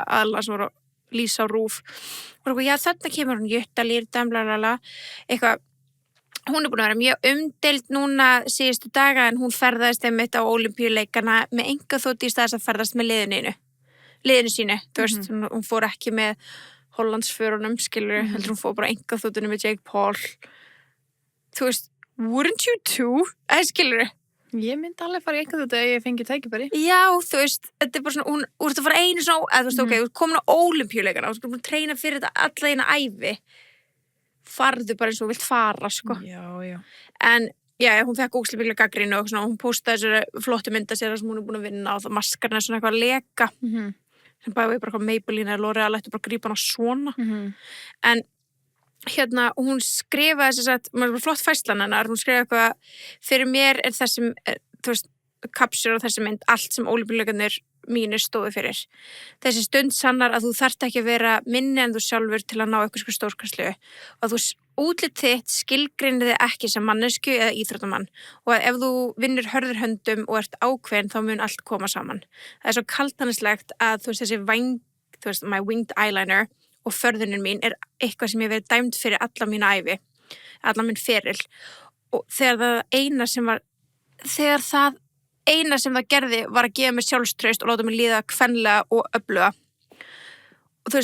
aðla sem voru að lýsa á RÚV. Og já, þarna kemur hún jöttalýrda, blablabla, eitthvað. Hún er búin að vera mjög umdeild núna síðustu daga, en hún ferðaðist einmitt á Ólympíuleikana með engaþóti í staðis að ferðast með liðinu sínu. Þú veist, hún fór ekki með Hollandsförunum, skilur, heldur hún fór bara engaþótinu með Jake Paul. Þú veist, wouldn't you too? Skilur? Ég myndi alveg fara í engaþóti ef ég fengi tækifæri. Já, þú veist, þetta er bara svona, hún ert að fara einu svona, eða þú veist, ok, þú ert komin á Ólympíuleikana, þú ert búin að treyna fyrir þetta alla þína ævi. Farðu bara eins og vilt fara, sko. Já. En, já, hún fekk ógeðslega mikla gagnrýni og svona, hún postaði þessari flottu mynda sér sem hún er búin að vinna og það maskarna er svona eitthvað að leka. Sem bæði bara eitthvað Maybelline eða L'Oreal ættu bara að grípa hana svona. En, hún skrifaði þess að, maður er bara flott færslan hennar, hún skrifaði eitthvað, fyrir mér er þessum, þú veist, kapsur og þessi mynd, allt sem Ólympíuleikarnir mínir stóðu fyrir. Þessi stund sannar að þú þarft ekki að vera minni en þú sjálfur til að ná eitthvað stórkastlu og að þú útlit þitt skilgreinir þig ekki sem mannesku eða íþróttamann og að ef þú vinnur hörður höndum og ert ákveðin þá mun allt koma saman. Það er svo kaltanislegt að þú veist þessi my winged eyeliner og förðunin mín er eitthvað sem ég verið dæmd fyrir alla mína ævi, alla minn feril og þegar það eina sem það gerði var að gefa mér sjálfstraust og láta mig líða kvenlega og öfluga. Og þú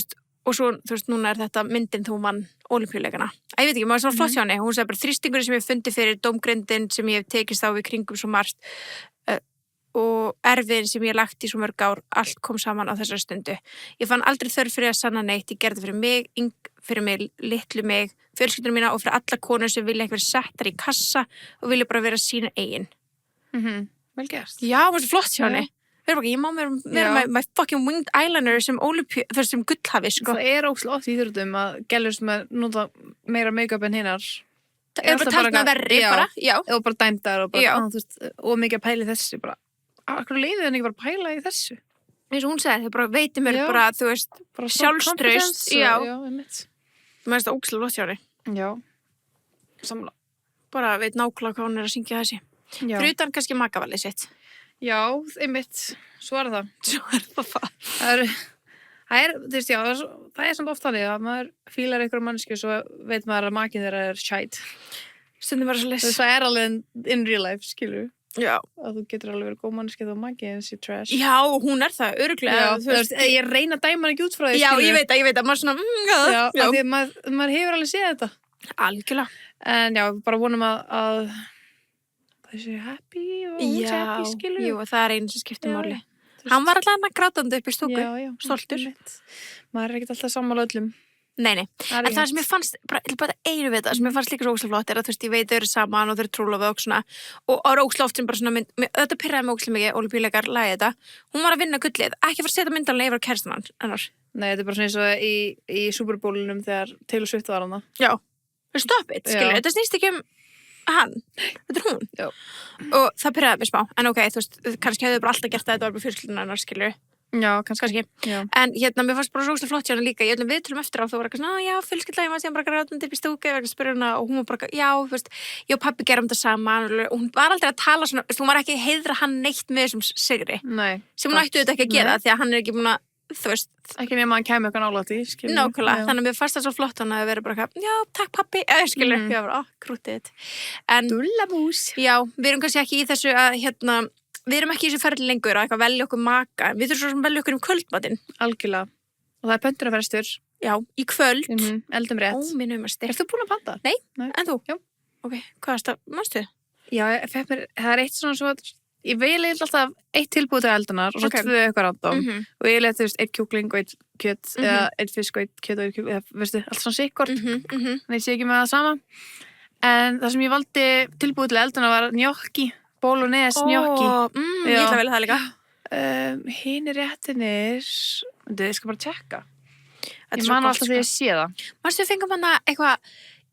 veist, núna er þetta myndin þú mann Ólympíuleikana. Ég veit ekki, maður er svona flott hjá henni. Hún sagði bara þrýstingurinn sem ég fundi fyrir, dómgrindin sem ég hef tekist á við kringum svo margt og erfiðin sem ég lagt í svo mörg ár, allt kom saman á þessari stundu. Ég fann aldrei þörf fyrir að sanna neitt. Ég gerði fyrir mig, litlu mig, fjölskyldunum mína og fyrir alla konur sem vilja ekki vera settar í kassa og vilja bara vera sína eigin. Vel gert. Já, það var svo flott hjá henni. Ég má vera my fucking winged eyeliner sem gullhafi, sko. Það er ógeðslega oft í íþróttum að gælur sem nota meira make-up en hinnar. Það er bara talna verri, bara. Já. Og bara dæmdar og bara, þú veist, og mikið að pæla í þessu, bara. Akkur leiðið henni ekki bara að pæla í þessu? Eins og hún sagði, þau bara veitir mér bara, þú veist, sjálfstraust. Já, einmitt. Mér finnst það ógeðslega flott hjá henni. Já. Sammála. Bara veit nákvæmlega hvað hún er að syngja þessi. Fyrir utan kannski makavalið sitt. Já, einmitt. Svo er það. Það er, þú veist, já, það er samt oft þannig að maður fílar einhverjum mannsku svo veit maður að makinn þeirra er shite. Stundum bara svo les. Það er alveg in real life, skilur. Já. Að þú getur alveg verið góð mannskið og makinn þessi trash. Já, hún er það, örugglega. Já, þú veist, ég reyna að dæma hann ekki út frá því, skilur. Já, ég veit að maður svona, já. Af því að maður hefur alveg séð þetta. Algjörlega. En já, bara vonum að þessi happy og happy, skilur. Jú, það er einu sem skiptir máli. Hann var alltaf grátandi upp í stúku. Já, stoltur. Maður er ekkert alltaf sammála öllum. Nei. En það sem ég fannst, bara einu við það, sem ég fannst líka svo ógeðslega flott er að þú veist, ég veit þau eru saman og þau eru trúlofið og svona. Og á ógeðslega oft sem bara svona þetta pirraði mig ógeðslega mikið, Ólympíuleikar lagði þetta. Hún var að vinna gullið, ekki fara að setja myndalega yfir á kæristan hennar. Nei, þetta er bara svona eins og í Super Bowlunum þegar Taylor Swift var hana. Já. Stop it, skilur. Þetta snýst ekki Hann? Þetta er hún? Já. Og það pyrraði mig smá, en ok, þú veist, kannski hefðu bara alltaf gert það, þetta var bara fjölskyldunar hennar, skilur. Já, kannski. Já. En mér fannst bara róslega flott hjá hana líka, ég öllum viðtölum eftir á, þú var eitthvað svona, já, fjölskylda, ég var síðan bara grátandi upp í stúku, ég var ekki að spyrja hana og hún var bara, já, þú veist, ég og pabbi gerum þetta saman og hún var aldrei að tala svona, hún var ekki að heiðra hann neitt með þessum sigri. Nei. Sem hún ætti þetta ekki að gera, því að hann er ekki búin að, þú veist. Ekki nema hann kæmi eitthvað nálægt í, skilur. Nákvæmlega, þannig að mér fannst það svo flott hann að vera bara eitthvað, já, takk pabbi, skilur, ég var bara, krútið þitt. En, Dullamús. Já, við erum kannski ekki í þessu að, við erum ekki í þessu ferli lengur að eitthvað velja okkur maka. Við þurfum svo sem velja okkur kvöldmatinn. Algjörlega. Og það er pöntunarfrestur. Já, í kvöld. Eldum rétt. Ó, minn umasti. Ertu búin að panta? Nei, en þú? Já. Ok, hvað er það? Manstu? Já, það er eitt svona svo ég veil alltaf eitt tilbúið til eldunar og svo tvö eitthvað random. Og ég leiti, þú veist, eitt kjúkling og eitt kjöt eða eitt fisk og eitt kjöt og eitt kjúkling, eða, veistu, allt svona sikkort. Nei, sé ekki með það sama. En það sem ég valdi tilbúið til eldunar var gnocchi. Bolognese gnocchi. Ég ætla að velja það líka. Hinir réttinir, ég skal bara tjekka. Ég man alltaf þegar ég sé það. Manstu við fengum hana eitthvað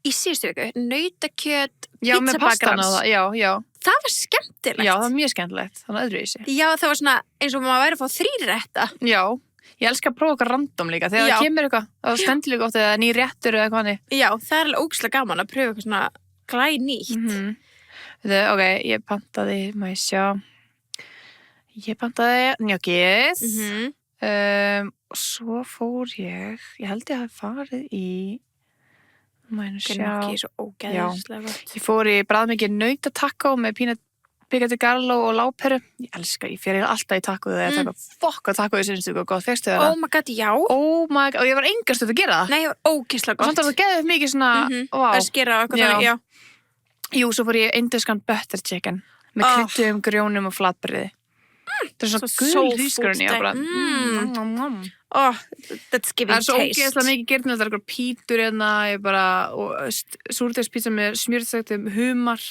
í síðustu viku, nautakjöt, já, með pastan á það, já. Það var skemmtilegt. Já, það var mjög skemmtilegt, þannig öðruvísi. Já, það var svona eins og maður væri að fá 3 rétta. Já, ég elska að prófa eitthvað random líka, þegar það kemur eitthvað, það stendur líka oft eða ný réttur eða eitthvað hannig. Já, það er alveg ógeðslega gaman að pröfa eitthvað svona glænýtt. Ok, ég pantaði, maður sjá. Ég pantaði gnjokkið. Og svo fór ég held ég hafi farið í maður sjá. Gnocchi er svo ógeðslega gott. Ég fór í bræðmikið nautatakó með píkati garló og láperu. Ég fer alltaf í takó þegar það er fokk að takó í sinnstöku og góð fyrstu þeirra. Oh my god, já. Oh my god, og ég var engar stöð að gera það. Nei, ég var ógeðslega gott. Og samt að það geði mikið svona, að skera eitthvað þannig, já. Jú, svo fór ég induskan butter chicken með kryddum, grjónum og flatbreiði. Það er svona gul hrísgrjóni og bara that's giving taste. Það er svo ógeðslega mikið gert, það er eitthvað pítur og súrdegspizza með smjörþögtum humar,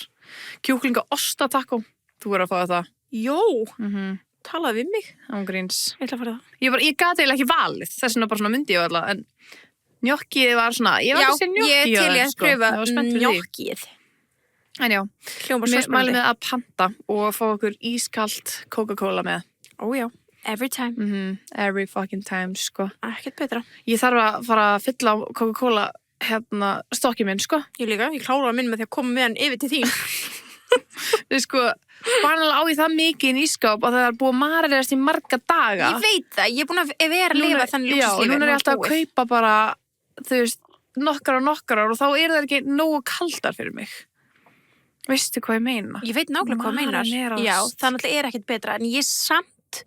kjúklinga ostatakó. Þú verður að fá það. Jó, talaði við mig. Ángríns. Ég ætla að fara það. Ég gat eiginlega ekki valið, þess vegna bara svona myndi ég alltaf, en gnjokkið var svona, ég var að segja gnjokki. Já, ég til ég að pröfa gnjokkið. En já, mér mælum við að panta og fá okkur ískalt Coca-Cola með. Já, every time. Every fucking time, sko. Ekkert betra. Ég þarf að fara að fylla á Coca-Cola stokkið minn, sko. Ég líka, ég kláraði minn með því að koma með hann yfir til þín. Við sko, vanalega á ég það mikið í ískáp og það er búið að marinerast í marga daga. Ég veit það, ég er búin að vera að lifa þannig lúkslífi. Já, og núna er ég alltaf að kaupa bara, þú veist, nokkrar og þá er það ekki nógu kaldar fyrir mig. Veistu hvað ég meina? Ég veit nákvæmlega hvað meinar. Já, það náttúrulega er ekkert betra. En ég samt,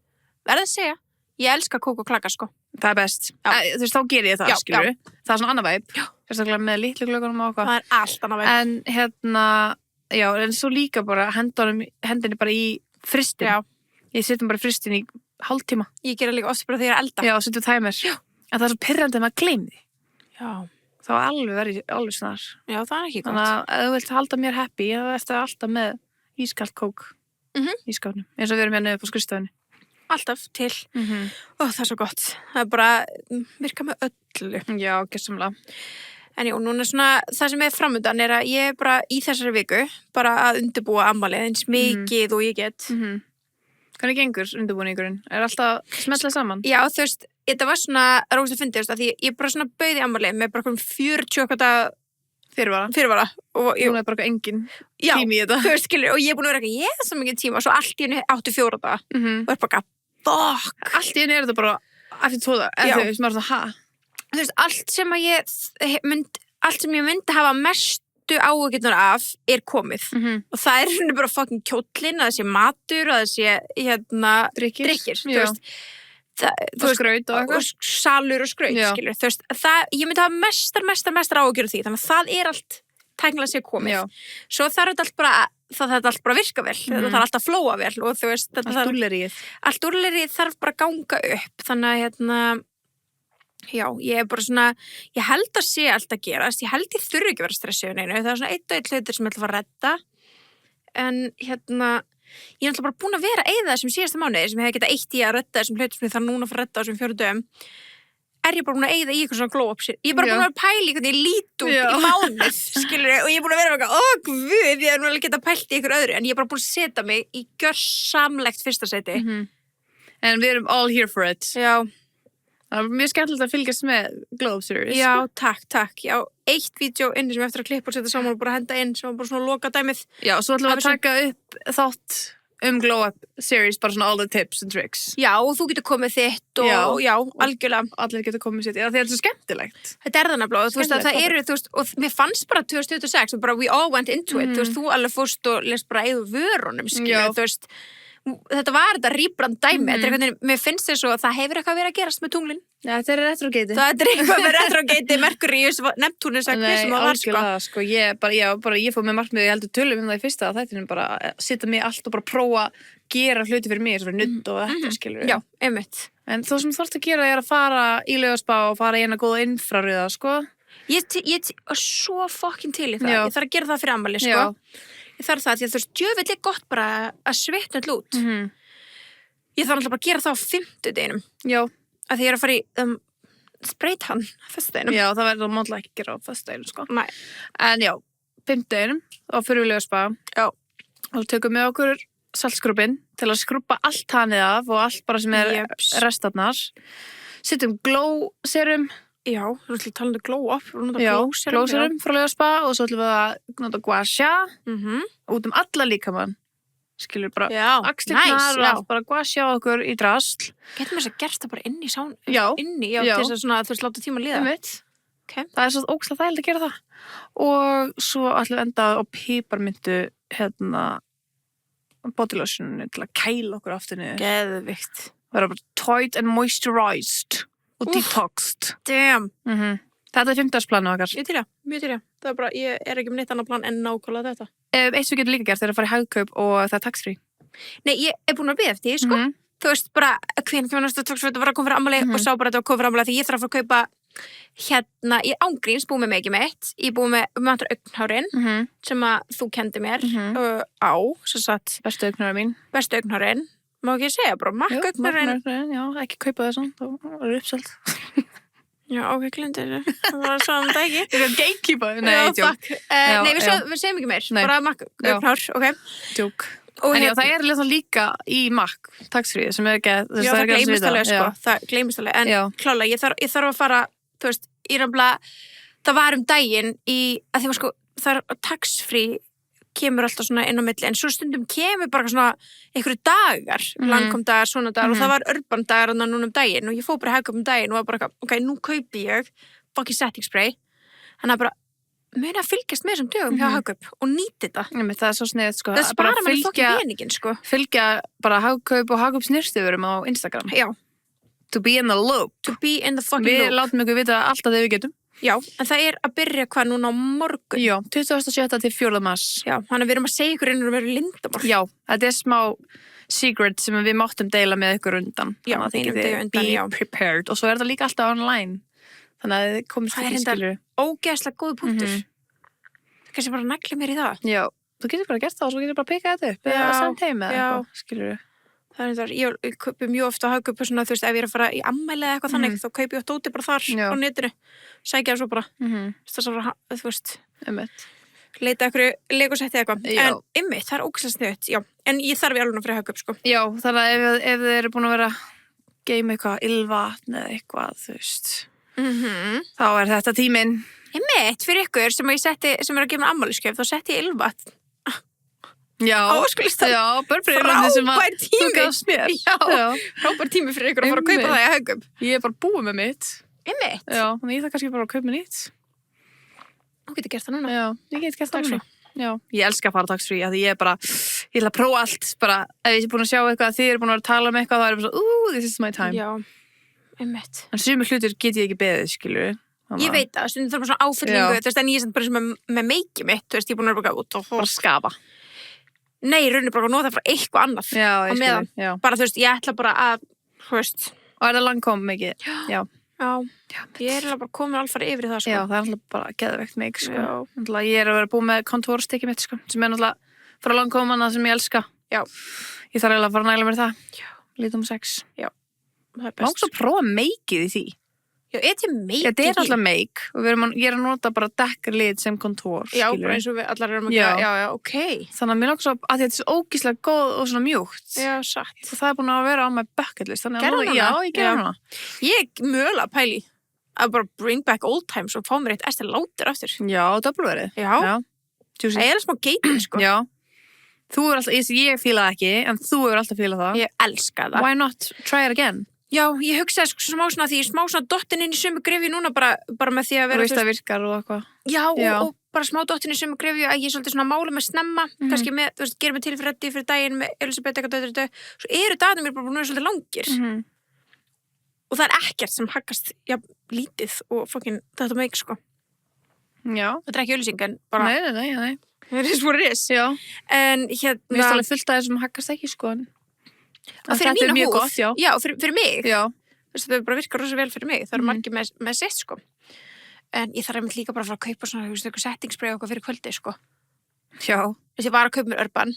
verð að segja, ég elska kók og klaka, sko. Það er best. Þú veist, þá ger ég það, skilur. Það er svona annað væp. Sérstaklega með litlu glöggunum og eitthvað. Það er allt annað væp. En en svo líka bara hendinni bara í fristin. Já. Ég setjum bara fristin í hálftíma. Ég gera líka oft bara þegar ég er elda. Já, setjum tæmir. Já. En það er svo pirrandi að maður gleymi því. Já. Þá verið alveg snar. Já, það er ekki gott. Þannig að ef þú vilt halda mér happy, þá ertu alltaf með ískalt kók í skápnum. Eins og við erum hérna upp á skrifstofunni. Alltaf til. Það er svo gott. Það er bara virka með öllu. Já, gersamlega. En jú, núna svona, það sem er framöndan er að ég er bara í þessari viku bara að undirbúa afmælið eins mikið og ég get. Hvernig gengur undirbúningurinn? Er alltaf smetlað saman? Já, þú veist, þetta var svona róst að fyndið, því ég bara svona bauði afmælið með bara 40 fyrirvara. Og núna er bara engin tími í þetta. Þú veist, skilur, og ég er búin að vera ég er svo mikið tíma og svo allt í henni 84 daga og er bara fuck. Allt í henni er þetta bara eftir 2 daga. Þú veist, maður er svona, Þú veist, allt sem ég myndi hafa mestu áhyggjurnar af er komið. Og það er henni bara fucking kjóllinn, að það sé matur, að það sé drykkir. Þú veist, og skraut og salur og skraut, skilur. Þú veist, ég myndi hafa mestar áhyggjur af því, þannig að það er allt tæknilega sé komið. Svo þarf þetta allt bara það þarf allt bara að virka vel, það þarf allt að flóa vel og þú veist, allt úrlerið þarf bara að ganga upp, þannig að já, ég er bara svona, ég held að sé allt að gerast, ég held ég þurfi ekki að vera stressið neinu, það er svona 1 og 1 hlutur sem ég ætla að fara að redda, en ég er alltaf bara búin að vera eyða þessum síðasta mánuði sem ég hef getað eitt í að redda þessum hlutur sem ég þarf núna að fara að redda á þessum 4 dögum, er ég bara búin að eyða í eitthvað svona glow up shit. Ég er bara Já. búin að pæla í hvernig ég lít út Já. í mánuð, skilur, og ég er búin að vera eitthvað, ó, guð, ég er nú alveg geta pælt í ykkur öðru, en ég er bara búin að setja mig í gjörsamlegt fyrsta seti. En við erum all here for it. Já, Það er mjög skemmtilegt að fylgjast með Glow Up Series. já, takk. Já, eitt vídeo inni sem ég eftir að klippa og setja saman og bara henda inn sem var bara svona loka dæmið. Já, svo ætlum við að Af þessu- taka upp þátt Glow Up Series, bara svona all the tips and tricks. Já, og þú getur komið þitt og já, algjörlega. Allir getur komið sér, það er svo skemmtilegt. Þetta er þannig blóð, þú veist að það Skemmtilegt, eru, þú veist, og mér fannst bara 2026 og bara we all went into it, þú veist, þú alveg fórst og lest bara eigðu vörunum, skilja, Já. þú veist, þetta var þetta rýbrand dæmi, þetta er einhvern veginn, mér finnst þess að það hefur eitthvað verið að gerast með tunglin. Já, þetta er retrogate. Það er eitthvað með retrogate, Merkurius, Neptunus, að hvað sem það var, sko. algjörlega, sko. Ég fór með markmiði, ég heldur tölum það í fyrsta að þetta er bara að sitja mig allt og bara prófa að gera hluti fyrir mig, svo fyrir nudd og þetta, skilur. Já, einmitt. En þú sem þú þarft að gera er að fara í Laugardalsspá og fara í eina góða infrarauða, sko. Ég er svo fucking til í það, Já. ég þarf að gera það fyrir ammali, sko. Já. Ég þarf það, því að þú veist, djöfull er gott bara að svitna all út. Ég þarf alltaf bara að gera það á 50-deginum. Já. Að því ég er að fara í spreytan á föstudeginum. Já, það verður máttlega ekki að gera á föstudaginn, sko. Nei. En já, 5. og fyrir við Laugardalsspá. Já. Og tökum með okkur saltskrúbinn til að skrúbba allt hanið af og allt bara sem er Jeps. restarnar. Setjum glow serum. Já, þú ætlum að tala um glow up. Já, glow serum frá Laugardalsspá og svo ætlum við að nota gua sha út alla líkamann. Skilur bara Já, axlirnar og já. allt, bara gua sha okkur í drasl. Getum við þess að gert það bara inn í sán? Já. Inni, já, Já. til þess að svona, þú veist, láta tíma líða. Einmitt. Ok. Það er svo ógeðslega þægilegt að gera það. Og svo ætlum við enda á piparmyntu body lotioninu til að kæla okkur aftur niður. Geðvikt. Vera bara toit and moisturized og detoxed. Damn. Þetta er 5-dagsplanu okkar. Ég til það, mjög til það. Það er bara, ég er ekki með neitt annað plan en nákvæmlega þetta. Eitt sem við getum líka gert er að fara í hagkaup og það er tax-free. Nei, ég er búin að bíða eftir því, sko. Þú veist, bara, hvernig kemur næstu tóksfröð að vera að koma fyrir ammali og sá bara að þetta var að koma fyrir ammali því ég þarf að fara að kaupa hérna, ég ángríns búið með mig ekki mitt. Ég búið með vantar augnhárin sem að þú kendi mér á, sem sagt, Bestu augnarar mín. bestu augnhárin. Má ekki segja, bara makk augnhárin. Já, ekki kaupa það svona, það er uppselt. Já, ok, glemdi þessu. Það var svona þetta ekki. Ég er að gatekeepa. Já, Nei, djók. fuck. Nei, við segjum ekki meir. Nei. Bara makk Já. augnhár, ok. Djók. Og En já, hérna- það er líka í makk, tax-free, sem er ekki... Já, það gleymist alveg, sko. Það gleymist alveg. En Já. klálega, ég þarf að fara, þú veist, ég er nefnilega, það var daginn í, að því var sko, það er tax-free kemur alltaf svona inn á milli, en svo stundum kemur bara svona einhverju dagar, langkomdagar, svona dagar, og það var urban dagar núna daginn, og ég fór bara í hagkaup daginn og var bara, ok, nú kaupi ég fucking setting spray, þannig að bara muni að fylgjast með þessum dögum hjá hagkaup og nýti þetta. Það er svo sniðið, sko. Það spara manni fucking peningin, sko. Fylgja bara hagkaup og hagkaup snirstuðurum á Instagram. Já. To be in the loop. To be in the fucking Við loop. látum ykkur vita alltaf þegar við getum. Já, en það er að byrja hvað núna á morgun. Já, 27. til 4. mars. Já, þannig að við erum að segja ykkur innur að vera lindamál. Já, þetta er smá secret sem við máttum deila með ykkur undan. Já, Þannig að þið einum getið degi undan, be já. prepared. Og svo er þetta líka alltaf online. Þannig að þið komist Það er ekki reyndar skilur. ógeðslega góð punktur. Kannski bara negli mér í það. Já, þú getur bara gert það og svo getur bara pikkað þetta upp. Já, Eða senda heim eða já. eitthvað, skilur. Það er þetta, ég kaupi mjög ofta að hagkaupa svona, þú veist, ef ég er að fara í ammæli eða eitthvað þannig, þá kaupi ég oft úti bara þar Já. á netinu. Sækja það svo bara, þess að bara, þú veist, leita ykkur legosetti eða eitthvað. Já. En ymmið, það er ógeðslega sniðut, já. En ég þarf í alveg fyrir hagkaup, sko. Já, þannig að ef þið eru búin að vera að geima eitthvað ylvatn eða eitthvað, þú veist, þá er þetta tíminn. Ymmið, fyrir ykkur sem ég setti, sem er að gefa mér ammæliskef, þá setti ég ylvat Já, á óskulistan. já, börnbreyrlandi sem að Frábær tími. þú gafst mér. Já, frábær tími fyrir ykkur að fara að kaupa Einmitt. það í hagkaup. Ég er bara búið með mitt. Ymmið, Já, þannig ég þarf kannski bara að kaupa mér nýtt. þú getur gert það núna. Já, ég get gert það Tax-free. núna. Já, ég elska að fara tax-free, af því ég er bara, ég ætla að prófa allt, bara, ef ég er búin að sjá eitthvað að þið eru búin að vera að tala um eitthvað, þá er ég bara svo, this is my time. Já, ymmið. En sumir hlutir get ég ekki beðið, skilur. Ég veit það, stundum þarf bara svona áfyllingu, þú veist, en ég er samt bara sem með meikið mitt, þú veist, ég er búin að vera bara út og Bara skafa. Nei, raunin bara að nota frá eitthvað annað Já, á ég meðan. skilur, já. Bara, þú veist, ég ætla bara að, þú veist, Og er það langkom mikið? Já. já, ég er alveg bara komin alfari yfir í það, sko. Já, það er alltaf bara geðveikt mig, sko. Já. Náttúrulega, ég er að vera búið með kontórstykki mitt, sko, sem er náttúrulega frá langkomana sem ég elska. Já. Ég þarf eiginlega að fara að næla mér það. Já. Lítum 6. Það er Mást best. að prófa meikið í því. Já, þetta make Þetta alltaf make og ég að nota bara dekkarlit sem kontúr, Já, bara eins og við allar erum að gera. Já, ok. Þannig að mér langar svo að þetta er svo ógeðslega góð og svona mjúkt. Já, satt. Og það er búin að vera á my bucket list. Gerðu hana? Já, ég gerði hana. Ég mögulega pæli að bara bring back old times og fá mér eitt Estée Lauder aftur. Já, döblverið. Já. Það er smá geitin, sko. Já. Þú er alltaf, ég fíla það ekki, en þú er alltaf fíla það. Ég elska það. Why not try it again? Já, ég hugsaði smá svona því smá svona dottin inn í sömu grefju núna bara með því að vera... Þú veist að virkar og eitthvað. Já, og bara smá dottin í sömu grefju að ég er svolítið svona mála með snemma, kannski með, þú veist, gerum mig til fyrir daginn með Elisabeth eitthvað döð. Svo eru dagarnir mér bara búin að vera svolítið langir. Og það er ekkert sem haggast lítið og fokkin þetta make, sko. Já. Þetta er ekki auglýsing, en bara... Nei. Það er svo ris. Já. En hérna... Mér finnst alveg fullt af þessum haggast ekki, sko. Og fyrir mína húð, gott, já, fyrir mig, já. Það bara virkar rosa vel fyrir mig, það eru margir með sitt, sko. En ég þarf einmitt líka bara að fara að kaupa svona, eitthvað settingspray og eitthvað fyrir kvöldi, sko. Já. Þess ég var að kaupa mér Urban.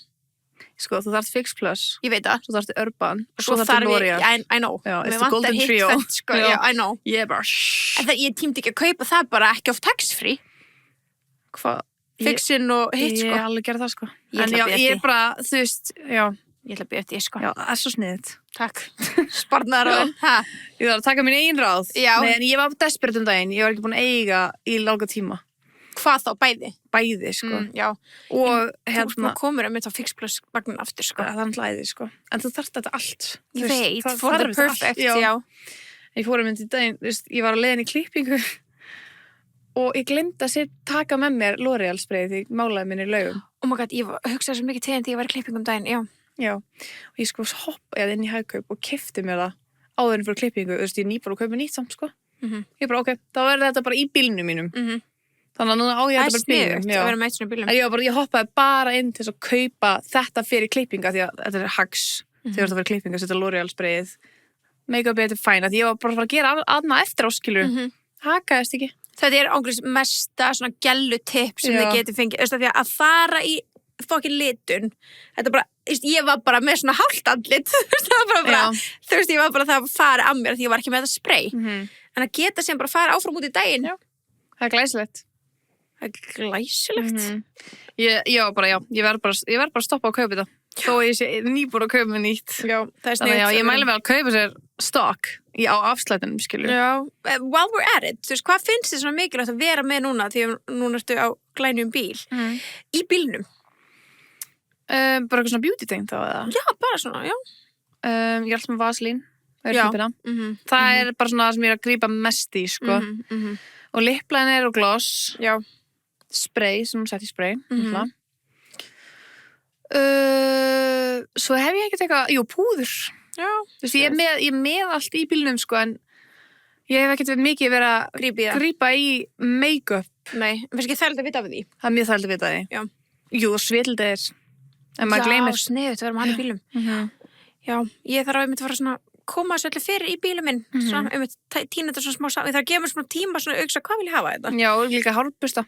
Sko, þú þarft Fix Plus. Ég veit það. Svo þarftu Urban. Og svo þarf L'Oreal. I know. Já, it's the golden trio. Sko, já, I know. Ég bara, En það, ég tímdi ekki að kaupa það bara ekki of tax-free. Hvað? Fixin og hitt, sko. Ég alveg gera það, sko. En já, ég er bara, þú veist, já. Ég ætla að byrja eftir, sko. Já, það er svo sniðið. Takk. Sparnaðar á. Ég þarf að taka mín eigin ráð. Já. Nei, en ég var desperate daginn. Ég var ekki búin að eiga í langa tíma. Hvað þá, bæði? Bæði, sko. Já. Og þú komur að mynda á Fix Plus vagnin aftur, sko. Það er hlæðið, sko. En þú þarft þetta allt. Ég veit, for the perfect, já. Ég fór að mynda í daginn, ég var að leiðin í klippingu og ég glemdi að taka með mér L'Oreal sprayið því málaði minni laugum. Oh my god, ég hugsaði svo mikið til en því ég var í klippingum daginn, já. Já, og ég sko hoppaði inn í Hagkaup og keypti mér það áður en fyrir klippingu, þú veist, ég nýbúin að kaupa nýtt samt, sko. Ég bara, ok, þá er þetta bara í bílnum mínum. Þannig að núna á ég þetta bara bílnum. Það er að vera með eitt svona bílnum. Ég hoppaði bara inn til að kaupa þetta fyrir klippinga því að þetta er hags þegar þetta fyrir klippinga, setja L'Oreal sprayið. Make-up þetta er fæn, því ég var bara að fara að gera annað eftir á, skilur. Hakaðist ekki. Þetta er ángriðs mesta svona gellutipp sem þið getur fengið. Þú veist, að fara í fokkin litun, þetta bara, ég var bara með svona hálft andlit, það var bara, þú veist, ég var bara það að fara að mér því ég var ekki með þetta spray. En að geta sem bara fara áfram út í daginn. Já, það er glæsilegt. Það er glæsilegt. Ég verð bara að stoppa að kaupa þetta. Þó ég sé nýbúin að kaupa mig nýtt. Já, það er sniðt. Þannig að ég mæli mig að kaupa sér stock á afslættinum, skilur. Já, while we're at it, þú veist, hvað finnst þið svona mikilvægt að vera með núna því að núna ertu á glænjum bíl, í bílnum? Bara eitthvað svona beauty thing þá, eða? Já, bara svona, já. Ég er alltaf með Vaseline. Það er bara svona það sem ég er að grípa mest í, sko. Og lippliner og gloss. Já. Spray, sem sett í spray. Svo hef ég ekkert eitthvað, púður. Já. Þú veist, ég er með allt í bílnum, sko, en ég hef ekkert mikið verið að grípa í make-up. Nei, finnst ekki þærlega að vita af því? Það er mjög þærlega að vita af því. Já. Jú, svildið er, en maður gleymir. Já, sniðut, það verður með hann í bílum. Já, ég þarf að einmitt fara svona koma þessu öllu fyrir í bílum minn, svona, tína þetta svona smá saman, ég þarf að gefa mér svona tíma svona auksa, hvað vil ég hafa þetta? Já, líka hárbusta,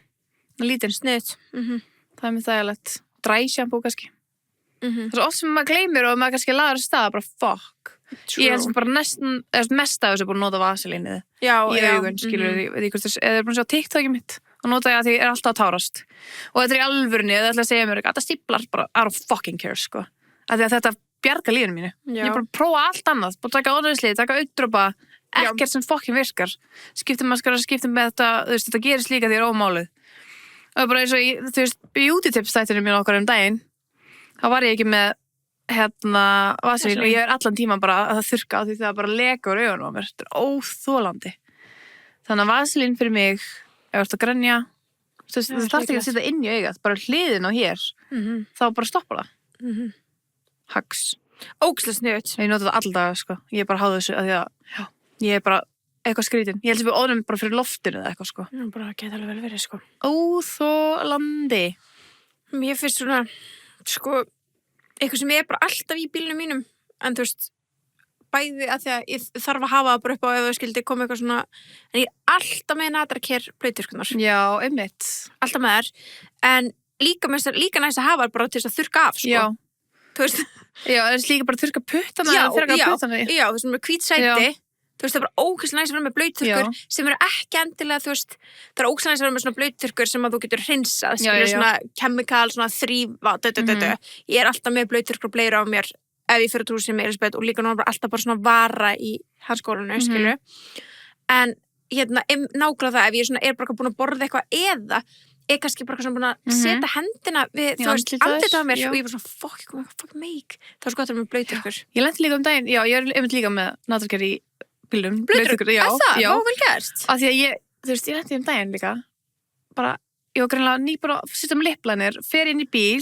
lítinn. Sniðut. Það er mjög þægilegt. Dræsjampú kannski. Það er svo oft sem maður gleymir og maður kannski laður stað, bara fuck. True. Ég held sem bara mest af þessu búin að nota vaselinið í augun, skilur, eða ég er búin að sjá TikTokið mitt og nota ég að því ég er alltaf að tárast. Og þetta er í alvörunni, það ætla að segja mér, þetta stíplar bara, I don't fucking care, sko. Að þetta bjarga lífinu mínu. Ég er bara að prófa allt annað, bara taka ónæðislið, taka augndropa, ekkert sem fucking virkar. Skiptum með þetta, þú veist, þetta gerist líka því ég er ómálið. Og bara eins og, þú veist, beauty tips þættirinn mín okkar daginn, þá var ég ekki með vaselín og ég er allan tíman bara að það þurrka á því það bara leka úr augunum á mér. Þetta er óþolandi. Þannig að vaselín fyrir mig, ef þú ert að grenja, þú þarft ekki að setja inn í augað, bara hliðin á hér, þá bara stoppa það. Hags. Ógeðslega sniðugt. Ég nota það alltaf, sko. Ég er bara háð þessu að því að, ég er bara eitthvað skrítin. Ég held sem við óðum bara fyrir loftinu eða eitthvað, sko. Já, bara geta alveg vel verið, sko. Óþolandi. Mér finnst svona, sko, eitthvað sem er bara alltaf í bílnum mínum, en þú veist, bæði að því að ég þarf að hafa það bara upp á ef það skildi koma eitthvað svona, en ég er alltaf með Natrakjær blauturkunar. Já, einmitt. Alltaf með þær, en líka næst að hafa það bara til þess að þurrka af, sko. Já. Þú veist. Já, það er líka bara að þurrka puttana. Já, þú veist, með hvít sæti, þú veist, það er bara ógeðslega næs að vera með blauðþurrkur sem eru ekki endilega, þú veist, það er ógeðslega næs að vera með svona blauðþurrkur sem að þú getur hreinsað, skilur, svona chemical, svona þrýfa, Ég er alltaf með blauðþurrkur og bleira á mér ef ég fyrir að trúa sem Elísabet og líka núna alltaf bara svona vara í handskólanu, skilur. En nákvæmlega það, ef ég er bara búin að borða eitthvað eða er kannski bara svona búin að setja hendina við, þú veist, andlitið á mér og ég er bara svona, fuck make. Það er sko gott að vera með blauðþurrkur. Ég lenti líka daginn, ég er einmitt líka með náttúrulega í bílum. Blauðþurrkur, það? Hvað vel gert? Af því að ég lenti daginn líka, bara, ég var greinlega nýbúin að setja lipplænir, fer inn í bíl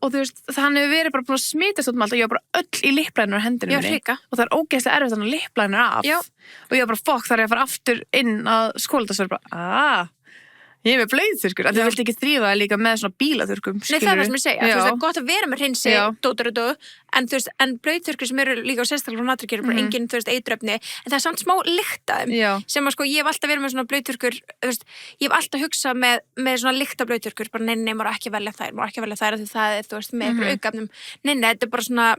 og þú veist, hann hefur verið bara búin að smitast út með allt og ég var bara öll í lipplænir á hendinu minni og það er ógeðslega erfitt að lipplænir af og ég var bara þarf ég að fara aftur inn að skóla þess að bara, ég er með blauðþurrkur, þú vilt ekki þrífa líka með svona bílaþurrkum. Nei, það er það sem ég segja, þú veist, það er gott að vera með hreinsi, en þú veist, en blauðþurrkur sem eru líka á sérstaklega frá natríkjur, bara engin, þú veist, eiturefni, en það er samt smá lykt af þeim, sem að sko, ég hef alltaf verið með svona blauðþurrkur, þú veist, ég hef alltaf hugsað með svona lykt af blauðþurrkur, bara nei, maður ekki velja þær, því það er, þú veist, með einhverju aukefnum, nei, þetta er bara svona